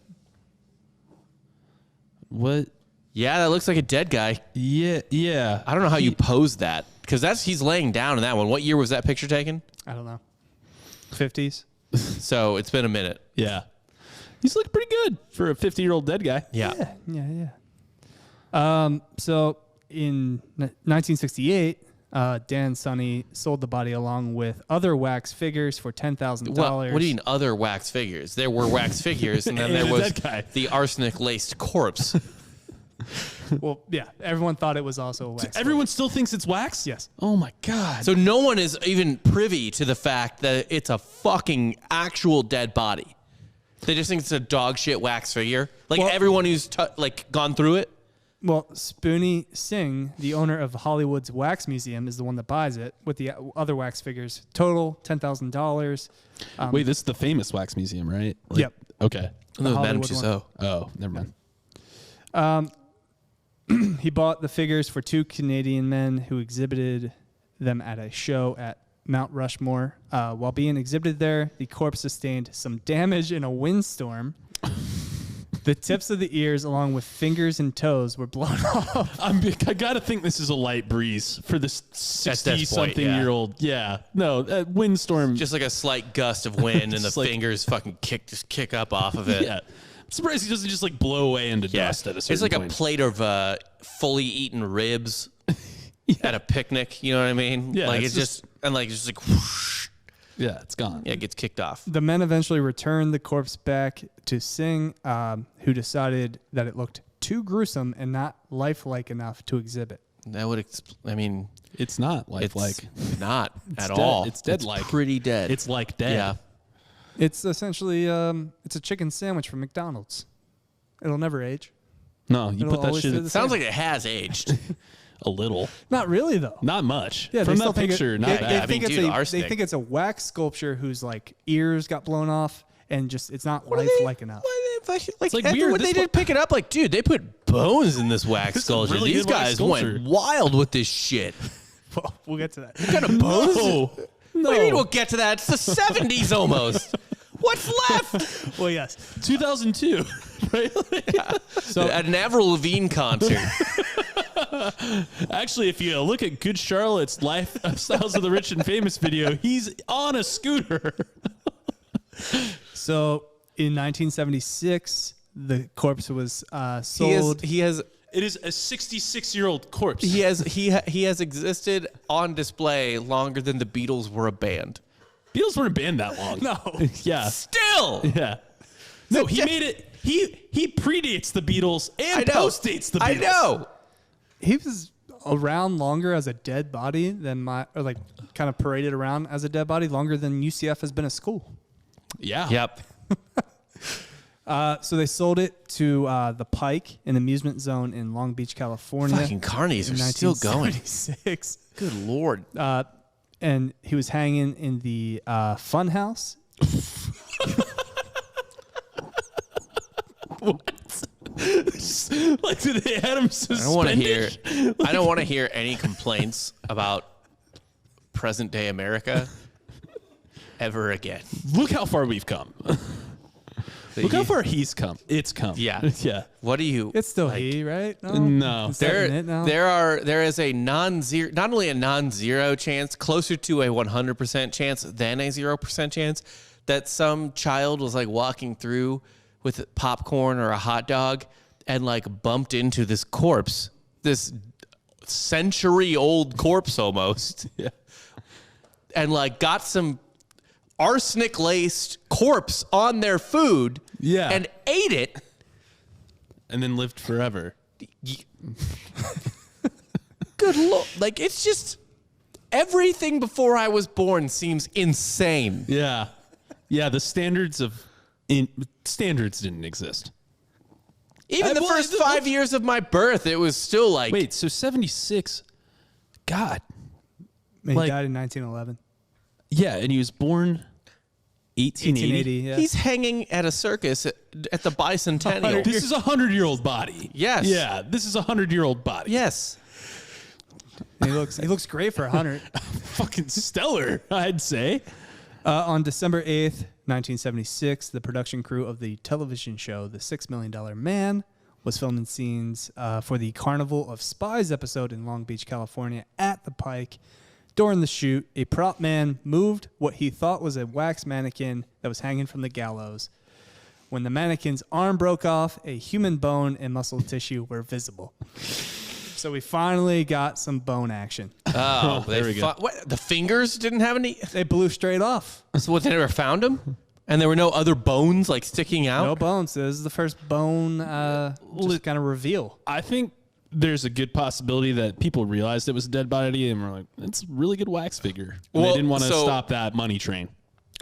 What? Yeah, that looks like a dead guy. Yeah. I don't know how you posed that because he's laying down in that one. What year was that picture taken? I don't know. 50s. So it's been a minute. Yeah. He's looking pretty good for a 50-year-old dead guy. Yeah. So in 1968, Dan Sonny sold the body along with other wax figures for $10,000. Well, what do you mean other wax figures? There were wax figures, and then And there a was dead guy. the arsenic-laced corpse. Well, yeah, everyone thought it was also a wax. Everyone still thinks it's wax? Yes. Oh, my God. So no one is even privy to the fact that it's a fucking actual dead body. They just think it's a dog shit wax figure. Like Well- everyone who's gone through it. Well, Spoonie Singh, the owner of Hollywood's Wax Museum, is the one that buys it with the other wax figures. Total $10,000. Wait, this is the famous wax museum, right? Like- Yep. Okay. And that was Madame Hollywood Tussauds. Oh, never mind. He bought the figures for two Canadian men who exhibited them at a show at Mount Rushmore. While being exhibited there, the corpse sustained some damage in a windstorm. The tips of the ears, along with fingers and toes, were blown off. I got to think this is a light breeze for this Death's point, 60-something-year-old. Yeah. No, windstorm. Just like a slight gust of wind and the Just like- fingers fucking kick up off of it. Yeah. I'm surprised he doesn't just like blow away into Yeah. dust at a certain It's like point. a plate of fully eaten ribs at a picnic. You know what I mean? Yeah, Like it's it's just like whoosh, Yeah, it's gone. yeah, it gets kicked off. The men eventually returned the corpse back to Singh, who decided that it looked too gruesome and not lifelike enough to exhibit. That would, It's not it's lifelike. not It's at dead. all. It's dead-like. pretty dead. It's like dead. yeah. It's essentially it's a chicken sandwich from McDonald's. It'll never age. No, you It'll put that always shit stay at the Sounds same. like it has aged. a little. Not really though. Not much. Yeah, From they still that think picture, it, not they, bad. They I think mean, it's dude, a arsenic. they think it's a wax sculpture whose like ears got blown off and just it's not What are lifelike enough. Like, It's like and weird. When This they did pick it up, like, dude, they put bones in this wax This is a sculpture. really These good wax guys sculpture. went wild with this shit. Well, we'll get to that. What kind of bones? No. What do you mean we'll get to that? It's the 70s almost. What's left? Well, yes. 2002. Right? So At an Avril Lavigne concert. Actually, if you look at Good Charlotte's Lifestyles of the Rich and Famous video, he's on a scooter. So in 1976, the corpse was sold. He has It is a 66-year-old corpse. he has existed on display longer than the Beatles were a band. Beatles weren't banned that long. No. Yeah. Still. Yeah. No, he made it. He predates the Beatles I and know. postdates the Beatles. I know. He was around longer as a dead body than kind of paraded around as a dead body longer than UCF has been a school. Yeah. Yep. So they sold it to the Pike, an amusement zone in Long Beach, California. Fucking carnies in are still going. 1976. Good Lord. And he was hanging in the fun house. Like, did they had him suspended? I don't want to hear any complaints about present day America ever again. Look how far we've come. Look how far he's come. It's come. Yeah. Yeah. What do you? It's still like, he, right? No. Is that in it now? There is a non-zero, not only a non-zero chance, closer to a 100% chance than a 0% chance that some child was like walking through with popcorn or a hot dog and like bumped into this corpse, this century-old corpse almost, Yeah. and like got some arsenic-laced corpse on their food and ate it. And then lived forever. Good Lord. Like, it's just everything before I was born seems insane. Yeah. Yeah, the standards didn't exist. Even the first 5 years of my birth, it was still like... Wait, so 76... God. He died in 1911. Yeah, and he was born 1880. Yeah. He's hanging at a circus at the bicentennial. This is a 100-year-old body. Yes. Yeah, this is a 100-year-old body. Yes. He looks great for 100. Fucking stellar, I'd say. On December 8th, 1976, the production crew of the television show The $6 Million Man was filming scenes for the Carnival of Spies episode in Long Beach, California at the Pike. During the shoot, a prop man moved what he thought was a wax mannequin that was hanging from the gallows. When the mannequin's arm broke off, a human bone and muscle tissue were visible. So we finally got some bone action. Oh, there we go. What, the fingers didn't have any? They blew straight off. So what, they never found them? And there were no other bones like sticking out? No bones. This is the first bone just kind of reveal. I think there's a good possibility that people realized it was a dead body and were like, it's a really good wax figure. And they didn't want to stop that money train.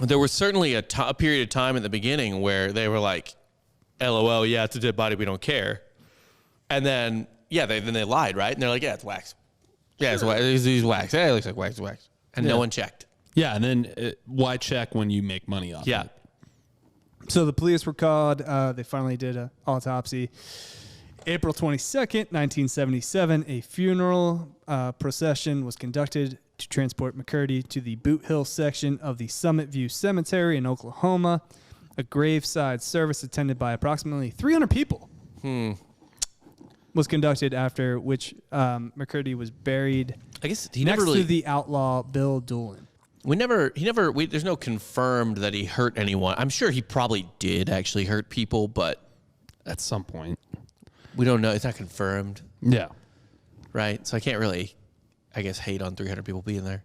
There was certainly a period of time at the beginning where they were like, LOL, yeah, it's a dead body, we don't care. And then, then they lied, right? And they're like, yeah, it's wax. Yeah, it's wax. It's wax. Yeah, it looks like wax, it's wax. And no one checked. Yeah, and then why check when you make money off it? So the police were called. They finally did an autopsy. April 22nd, 1977, a funeral procession was conducted to transport McCurdy to the Boot Hill section of the Summit View Cemetery in Oklahoma. A graveside service attended by approximately 300 people was conducted, after which McCurdy was buried I guess he next never really, to the outlaw Bill Doolin. There's no confirmed that he hurt anyone. I'm sure he probably did actually hurt people, but At some point. we don't know. It's not confirmed, Yeah. right? So I can't really, I guess, hate on 300 people being there.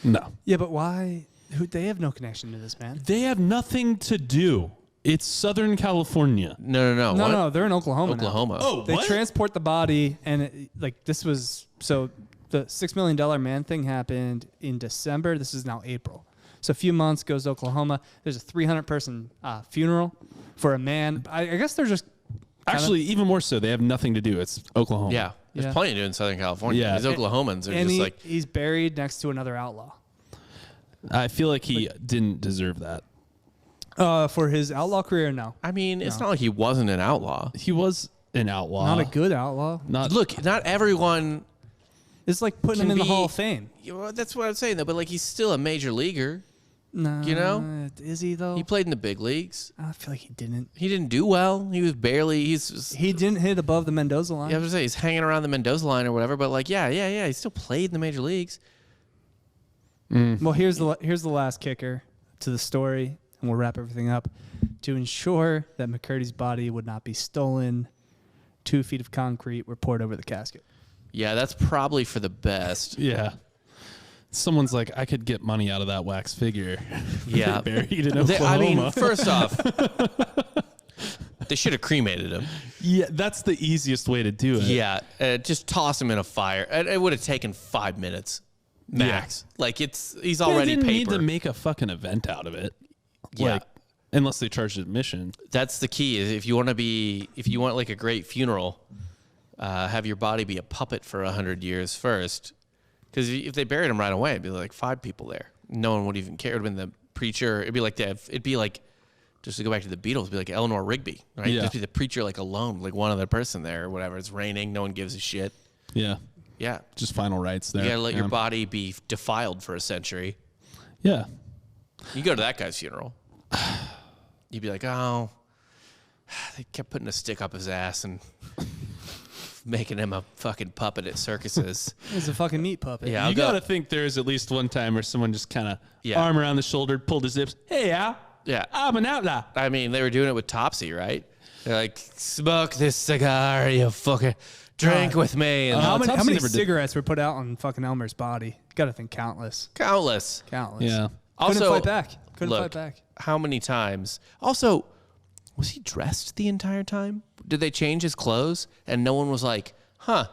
No. Yeah, but why? They have no connection to this, man. They have nothing to do. It's Southern California. No. No, What? no, they're in Oklahoma. Oklahoma. Oh, They what? transport the body, and this was so the $6 Million Man thing happened in December. This is now April. So a few months goes to Oklahoma. There's a 300-person funeral for a man. I guess they're just Actually, even more so. They have nothing to do. It's Oklahoma. Yeah. There's Yeah. plenty to do in Southern California. Yeah. These Oklahomans are and just like, he's buried next to another outlaw. I feel like he didn't deserve that. For his outlaw career, no. I mean, it's not like he wasn't an outlaw. He was an outlaw. Not a good outlaw. Not Not everyone. It's like putting him in the Hall of Fame. Well, that's what I'm saying, though. But like, he's still a major leaguer. No, You know? is he though? He played in the big leagues. I feel like he didn't. He didn't do well. He was barely. He didn't hit above the Mendoza line. I was gonna say he's hanging around the Mendoza line or whatever. But like, yeah. He still played in the major leagues. Well, here's the last kicker to the story, and we'll wrap everything up. To ensure that McCurdy's body would not be stolen, 2 feet of concrete were poured over the casket. Yeah, that's probably for the best. Yeah. Someone's like, I could get money out of that wax figure. Yeah. Buried in Oklahoma. I mean, first off, they should have cremated him. Yeah, that's the easiest way to do it. Yeah, just toss him in a fire. It would have taken 5 minutes max. Like he's already They didn't paper. need to make a fucking event out of it. Yeah. Like, unless they charged admission. That's the key. Is if you want like a great funeral, have your body be a puppet for 100 years first. Because if they buried him right away, it'd be like 5 people there. No one would even care. It would have been the preacher. It'd be like just to go back to the Beatles, it'd be like Eleanor Rigby, right? Yeah. Just be the preacher like alone, like one other person there or whatever. It's raining. No one gives a shit. Yeah. Yeah. Just final rites there. You gotta let your body be defiled for a century. Yeah. You go to that guy's funeral. You'd be like, oh, they kept putting a stick up his ass and making him a fucking puppet at circuses. He's a fucking meat puppet. Yeah, You got to think there's at least one time where someone just kind of Yeah. arm around the shoulder, pulled his zips. Hey, Al. Yeah. I'm an outlaw. I mean, they were doing it with Topsy, right? They're like, smoke this cigar, you fucker. Drink with me. And How many Topsy never did. cigarettes were put out on fucking Elmer's body? Got to think countless. countless. Countless. Yeah. Couldn't Also, fight back. Couldn't fight back. How many times? Also, was he dressed the entire time? Did they change his clothes? And no one was like, huh,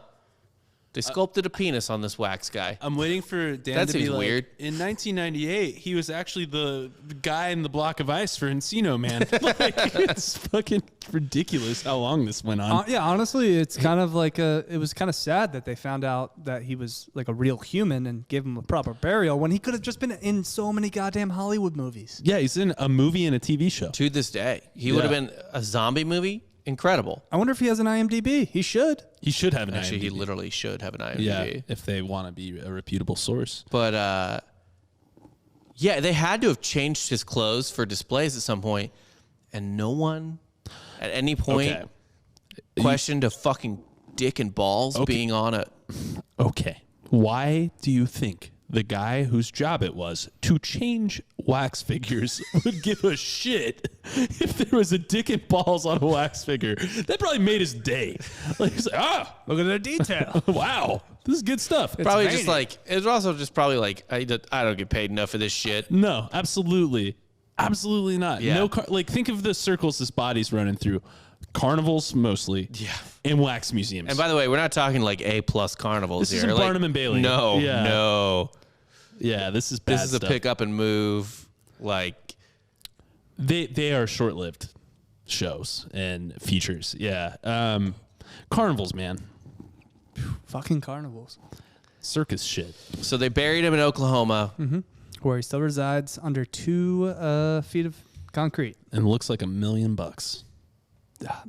they sculpted a penis on this wax guy. I'm waiting for Dan That to be seems like, weird. in 1998, he was actually the guy in the block of ice for Encino Man. Like, it's fucking ridiculous how long this went on. Yeah, honestly, it's kind of like it was kind of sad that they found out that he was like a real human and gave him a proper burial when he could have just been in so many goddamn Hollywood movies. Yeah, he's in a movie and a TV show. To this day, he would have been a zombie movie. Incredible. I wonder if he has an IMDb. He should. He should have an Actually, IMDb. he literally should have an IMDb. Yeah, if they want to be a reputable source. But yeah, they had to have changed his clothes for displays at some point, and no one at any point questioned a fucking dick and balls being on a. Okay. Why do you think the guy whose job it was to change wax figures would give a shit if there was a dick and balls on a wax figure? That probably made his day. Like, he's like, Look at the detail. wow, this is good stuff. Probably just like it was also just probably like I don't get paid enough for this shit. No, absolutely not. Yeah. No, like think of the circles this body's running through. Carnivals mostly, and wax museums. And by the way, we're not talking like A+ carnivals This here. isn't Like, Barnum and Bailey. No, Yeah. no. Yeah, this is bad This is stuff. a pick up and move. Like They are short-lived shows and features. Yeah. Carnivals, man. Fucking carnivals. Circus shit. so, they buried him in Oklahoma. Where he still resides under 2 feet of concrete. And looks like $1 million.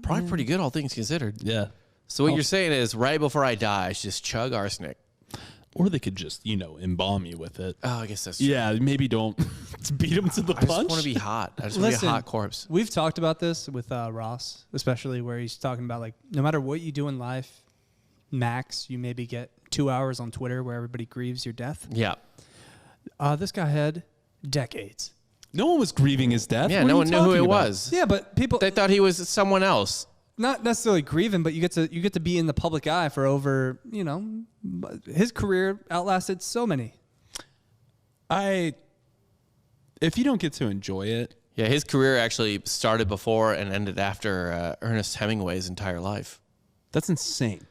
Probably pretty good, all things considered. Yeah. So what you're saying is, right before I die, I should just chug arsenic. Or they could just, embalm you with it. Oh, I guess that's true. Yeah, maybe don't beat him to the I just punch. want to be hot. I just want to be a hot corpse. We've talked about this with Ross, especially where he's talking about like no matter what you do in life, max you maybe get 2 hours on Twitter where everybody grieves your death. Yeah. This guy had decades. No one was grieving his death. Yeah, What no are one you knew who talking it about? was. Yeah, but people They thought he was someone else. not necessarily grieving, but you get to be in the public eye for over, his career outlasted so many. If you don't get to enjoy it, Yeah, his career actually started before and ended after Ernest Hemingway's entire life. that's insane.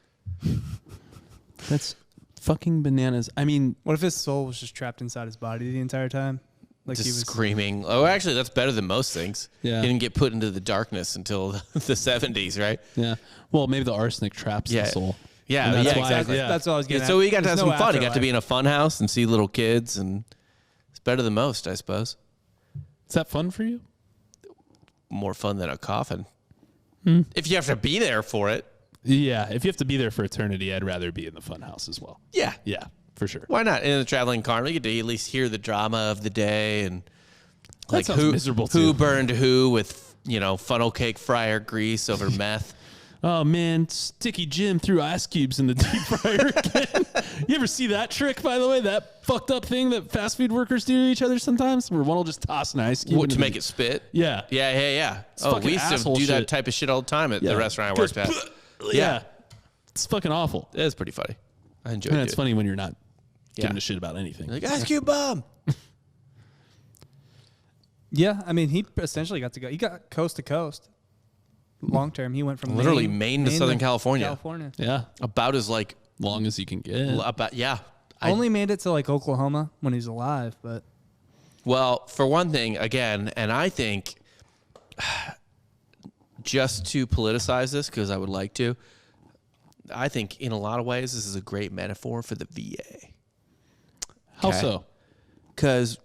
That's fucking bananas. I mean, What if his soul was just trapped inside his body the entire time? Like Just he was screaming. Oh, actually, that's better than most things. Yeah. He didn't get put into the darkness until the 70s, right? yeah. Well, maybe the arsenic traps Yeah. the soul. Yeah, And that's yeah, why- exactly. yeah. That's what I was getting So at. he got to There's have no some fun. He got to afterlife. be in a fun house and see little kids, and it's better than most, I suppose. Is that fun for you? More fun than a coffin. Hmm. If you have to be there for it. Yeah. If you have to be there for eternity, I'd rather be in the fun house as well. Yeah. Yeah, for sure. Why not? In a traveling carnival, you get to at least hear the drama of the day and like sounds miserable, who too. burned who with, funnel cake fryer grease over meth. Oh man, Sticky Jim threw ice cubes in the deep fryer again. You ever see that trick, by the way? That fucked up thing that fast food workers do to each other sometimes, where one will just toss an ice cube What, into to make it spit? Yeah. Yeah. Oh, fucking we used to asshole do that shit. type of shit all the time at Yeah. the restaurant I Goes, worked at. Yeah. It's fucking awful. It's pretty funny. I enjoyed And it. it's funny when you're not giving Yeah. a shit about anything. Like, Ice Cube Bomb. Yeah, I mean, he essentially got to go. He got coast to coast. Long term, he went from Literally Maine to Southern California. California. Yeah. About as like, Long as you can get. about, yeah. Only made it to like Oklahoma when he was alive, but Well, for one thing, again, and I think just to politicize this, because I would like to, I think in a lot of ways this is a great metaphor for the VA. How Okay. so? Cause,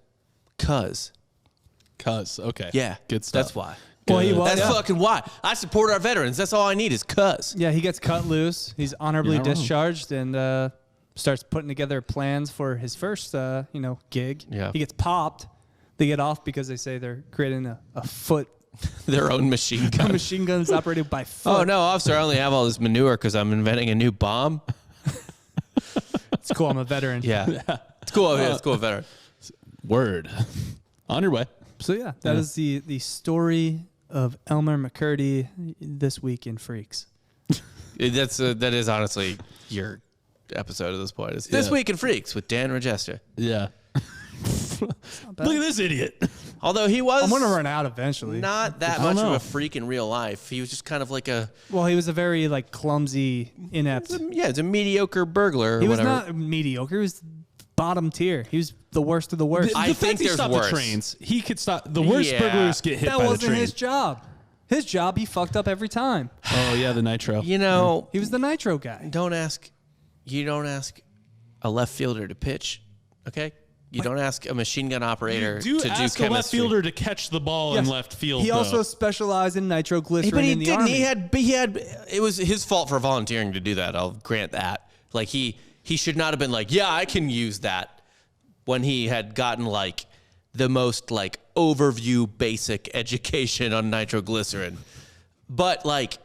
Okay. yeah, Good stuff. That's why. Well, he was. That's Yeah. fucking why. I support our veterans. That's all I need is cuz. yeah, he gets cut loose. He's honorably You're not wrong. discharged and starts putting together plans for his first, gig. Yeah. He gets popped. They get off because they say they're creating a foot. Their own machine A gun. machine gun's operated by foot. Oh, no, officer, I only have all this manure because I'm inventing a new bomb. It's cool. I'm a veteran. Yeah. It's cool. Yeah, it's cool, veteran. Word. On your way. So yeah, that is the story of Elmer McCurdy this week in Freaks. That is honestly your episode at this point. It's This Yeah. Week in Freaks with Dan Regesta. Yeah. Look at this idiot. Although he was I'm gonna run out eventually. not that I don't much of know. a freak in real life. He was just kind of like a Well, he was a very like clumsy, inept. it's a mediocre burglar or He was whatever. not mediocre. He was bottom tier. He was the worst of the worst. I the think fact he there's stopped worse. the trains, he could stop. The worst Yeah. burglars get hit that by the wasn't train. his job. His job, he fucked up every time. Oh yeah, the nitro. You know, He was the nitro guy. you don't ask a left fielder to pitch, okay? You don't ask a machine gun operator Do to do ask chemistry. a left fielder to catch the ball in Yes. left field. He though. also specialized in nitroglycerin But he in the didn't. army. He had. It was his fault for volunteering to do that. I'll grant that. Like he should not have been like, yeah, I can use that, when he had gotten like the most like overview basic education on nitroglycerin. But like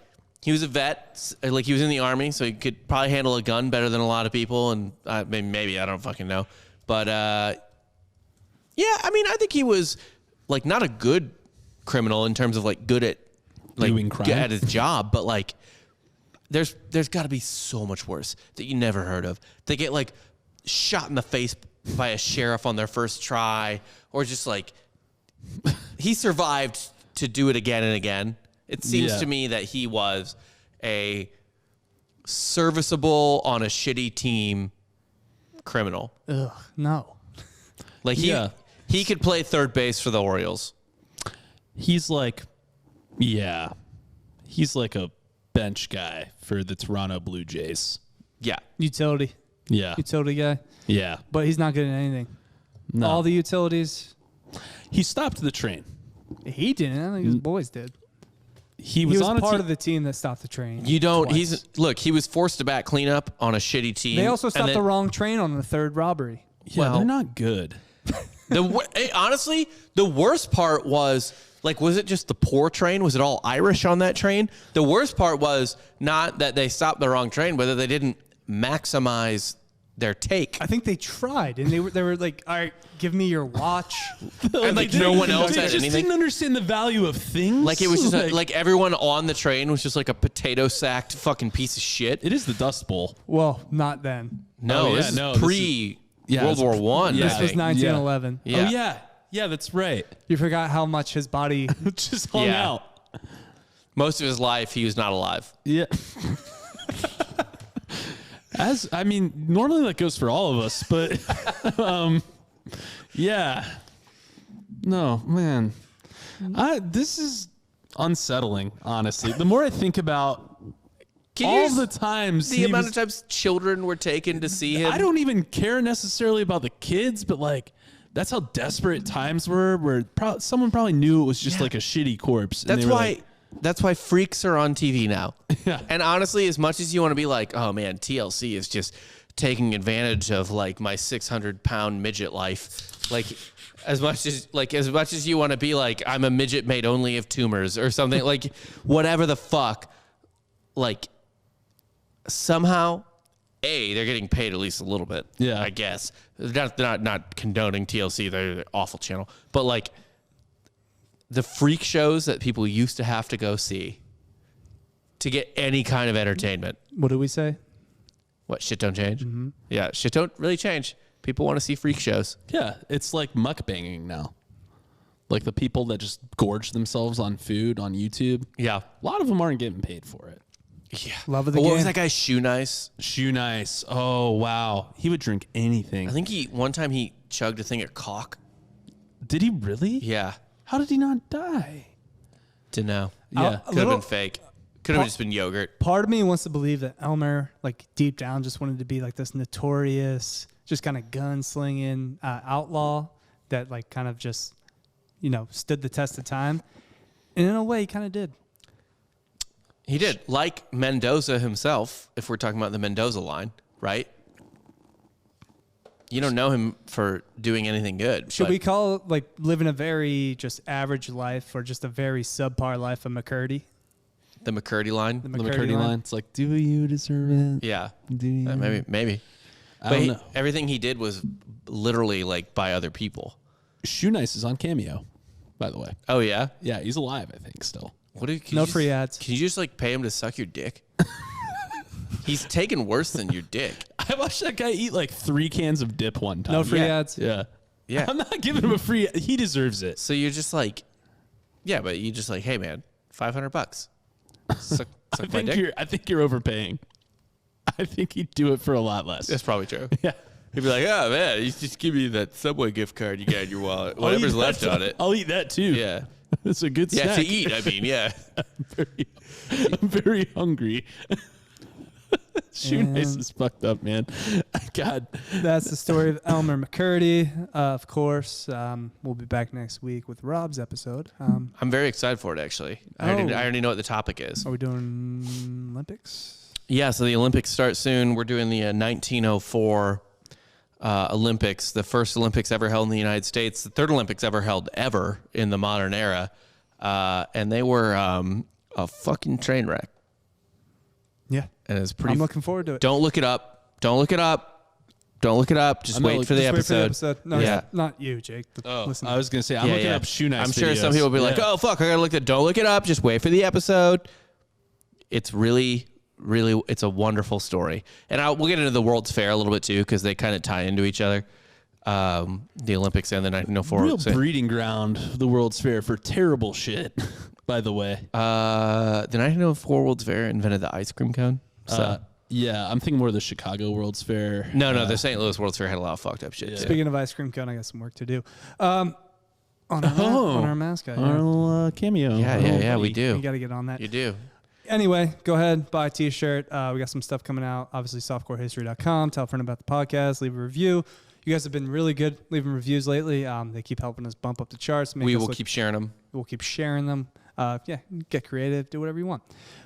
he was a vet, like he was in the army, so he could probably handle a gun better than a lot of people. And maybe I don't fucking know. But yeah, I mean, I think he was like not a good criminal in terms of like good at like Doing crime? at his job, but like there's got to be so much worse that you never heard of. They get like shot in the face by a sheriff on their first try, or just like he survived to do it again and again. It seems Yeah. to me that he was a serviceable on a shitty team criminal. Ugh, no. Like he could play third base for the Orioles. He's like, yeah, he's like a bench guy for the Toronto Blue Jays. Yeah. Utility guy. Yeah. But he's not good at anything. No. All the utilities, He stopped the train. he didn't. I think his boys did. He He was, was on a part team. of the team that stopped the train. You don't. twice. He was forced to bat cleanup on a shitty team. They also and stopped then- the wrong train on the third robbery. Yeah, well- they're not good. Honestly, the worst part was like, was it just the poor train? Was it all Irish on that train? The worst part was not that they stopped the wrong train, whether they didn't maximize their take. I think they tried, and they were like, "All right, give me your watch." And like no one else They had just anything. didn't understand the value of things. Like it was just like everyone on the train was just like a potato sacked fucking piece of shit. it is the Dust Bowl. Well, not then. No, Oh, yeah, this is no, this pre yeah, World it's War One. yeah. This was 1911. Yeah. Oh yeah, yeah, that's right. You forgot how much his body. Just hung Yeah. out. Most of his life, he was not alive. Yeah. As I mean, normally that goes for all of us, but yeah. No, man. This is unsettling, honestly. The more I think about Can you all just- the times The he amount was- of times children were taken to see him. I don't even care necessarily about the kids, but like that's how desperate times were. Where someone probably knew it was just like a shitty corpse. and That's they were why. like, That's why freaks are on TV now. Yeah. And honestly, as much as you want to be like, oh man, TLC is just taking advantage of like my 600-pound midget life, like as much as you want to be like, I'm a midget made only of tumors or something, like whatever the fuck, like somehow, they're getting paid at least a little bit. Yeah. I guess they're not condoning TLC. They're an awful channel, but like. The freak shows that people used to have to go see to get any kind of entertainment. What did we say? What, shit don't change? Mm-hmm. Yeah, shit don't really change. People want to see freak shows. yeah, it's like mukbanging now. Like the people that just gorge themselves on food on YouTube. Yeah. A lot of them aren't getting paid for it. Yeah. Love of the What game. was that guy, Shoe Nice? Shoe Nice. Oh, wow. He would drink anything. I think one time he chugged a thing of cock. Did he really? Yeah. How did he not die? Didn't know. Yeah. Could have been fake. Could have just been yogurt. Part of me wants to believe that Elmer, like deep down, just wanted to be like this notorious, just kind of gunslinging outlaw that, like, kind of just, stood the test of time. And in a way, he kind of did. He did. Like Mendoza himself, if we're talking about the Mendoza line, right? You don't know him for doing anything good. Should but we call it, like, living a very just average life or just a very subpar life of McCurdy? the McCurdy line? The The McCurdy line. It's like, do you deserve it? Yeah. Do you? Maybe. I But don't know. everything he did was literally like by other people. Shoe Nice is on Cameo, by the way. Oh yeah. Yeah, he's alive, I think, still. What? Can No you just- free ads. Can you just like pay him to suck your dick? He's taken worse than your dick. I watched that guy eat like 3 cans of dip one time. No free Yeah. ads. Yeah. Yeah. I'm not giving him a free. He deserves it. So you're just like, yeah, but you just like, hey man, $500. Suck my dick. I think you're overpaying. I think he'd do it for a lot less. That's probably true. Yeah. He'd be like, oh man, you just give me that Subway gift card you got in your wallet, whatever's left on it. I'll eat that too. Yeah. It's a good snack. Yeah, to eat. I mean, yeah. I'm very hungry. Shoenice is fucked up, man. God. That's the story of Elmer McCurdy. Of course, we'll be back next week with Rob's episode. I'm very excited for it, actually. I already know what the topic is. Are we doing Olympics? Yeah, so the Olympics start soon. We're doing the 1904 Olympics, the first Olympics ever held in the United States, the third Olympics ever held ever in the modern era. And they were a fucking train wreck. Yeah. And it's pretty. I'm looking forward to it. Don't look it up. Don't look it up. Don't look it up. Just wait for the episode. No, Yeah. it's not you, Jake. Listen. I was going to say, I'm looking up Shoenice I'm sure videos. some people will be like, oh, fuck, I got to look at. Don't look it up. Just wait for the episode. It's really, really, it's a wonderful story. And we'll get into the World's Fair a little bit too, because they kind of tie into each other. The Olympics and the 1904. Real breeding ground, the World's Fair, for terrible shit, by the way. The 1904 World's Fair invented the ice cream cone. So. Yeah, I'm thinking more of the Chicago World's Fair. No, the St. Louis World's Fair had a lot of fucked up shit. Yeah. Too. Speaking of ice cream cone, I got some work to do. On our mascot. Our little cameo. Yeah, we do. You got to get on that. You do. Anyway, go ahead, buy a t-shirt. We got some stuff coming out. Obviously, softcorehistory.com. Tell a friend about the podcast. Leave a review. You guys have been really good leaving reviews lately. They keep helping us bump up the charts. We will keep sharing them. We'll keep sharing them. Get creative. Do whatever you want.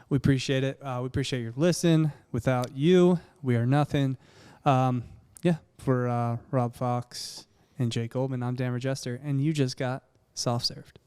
We appreciate it. We appreciate your listen. Without you, we are nothing. For Rob Fox and Jake Goldman, I'm Dan Regester, and you just got soft served.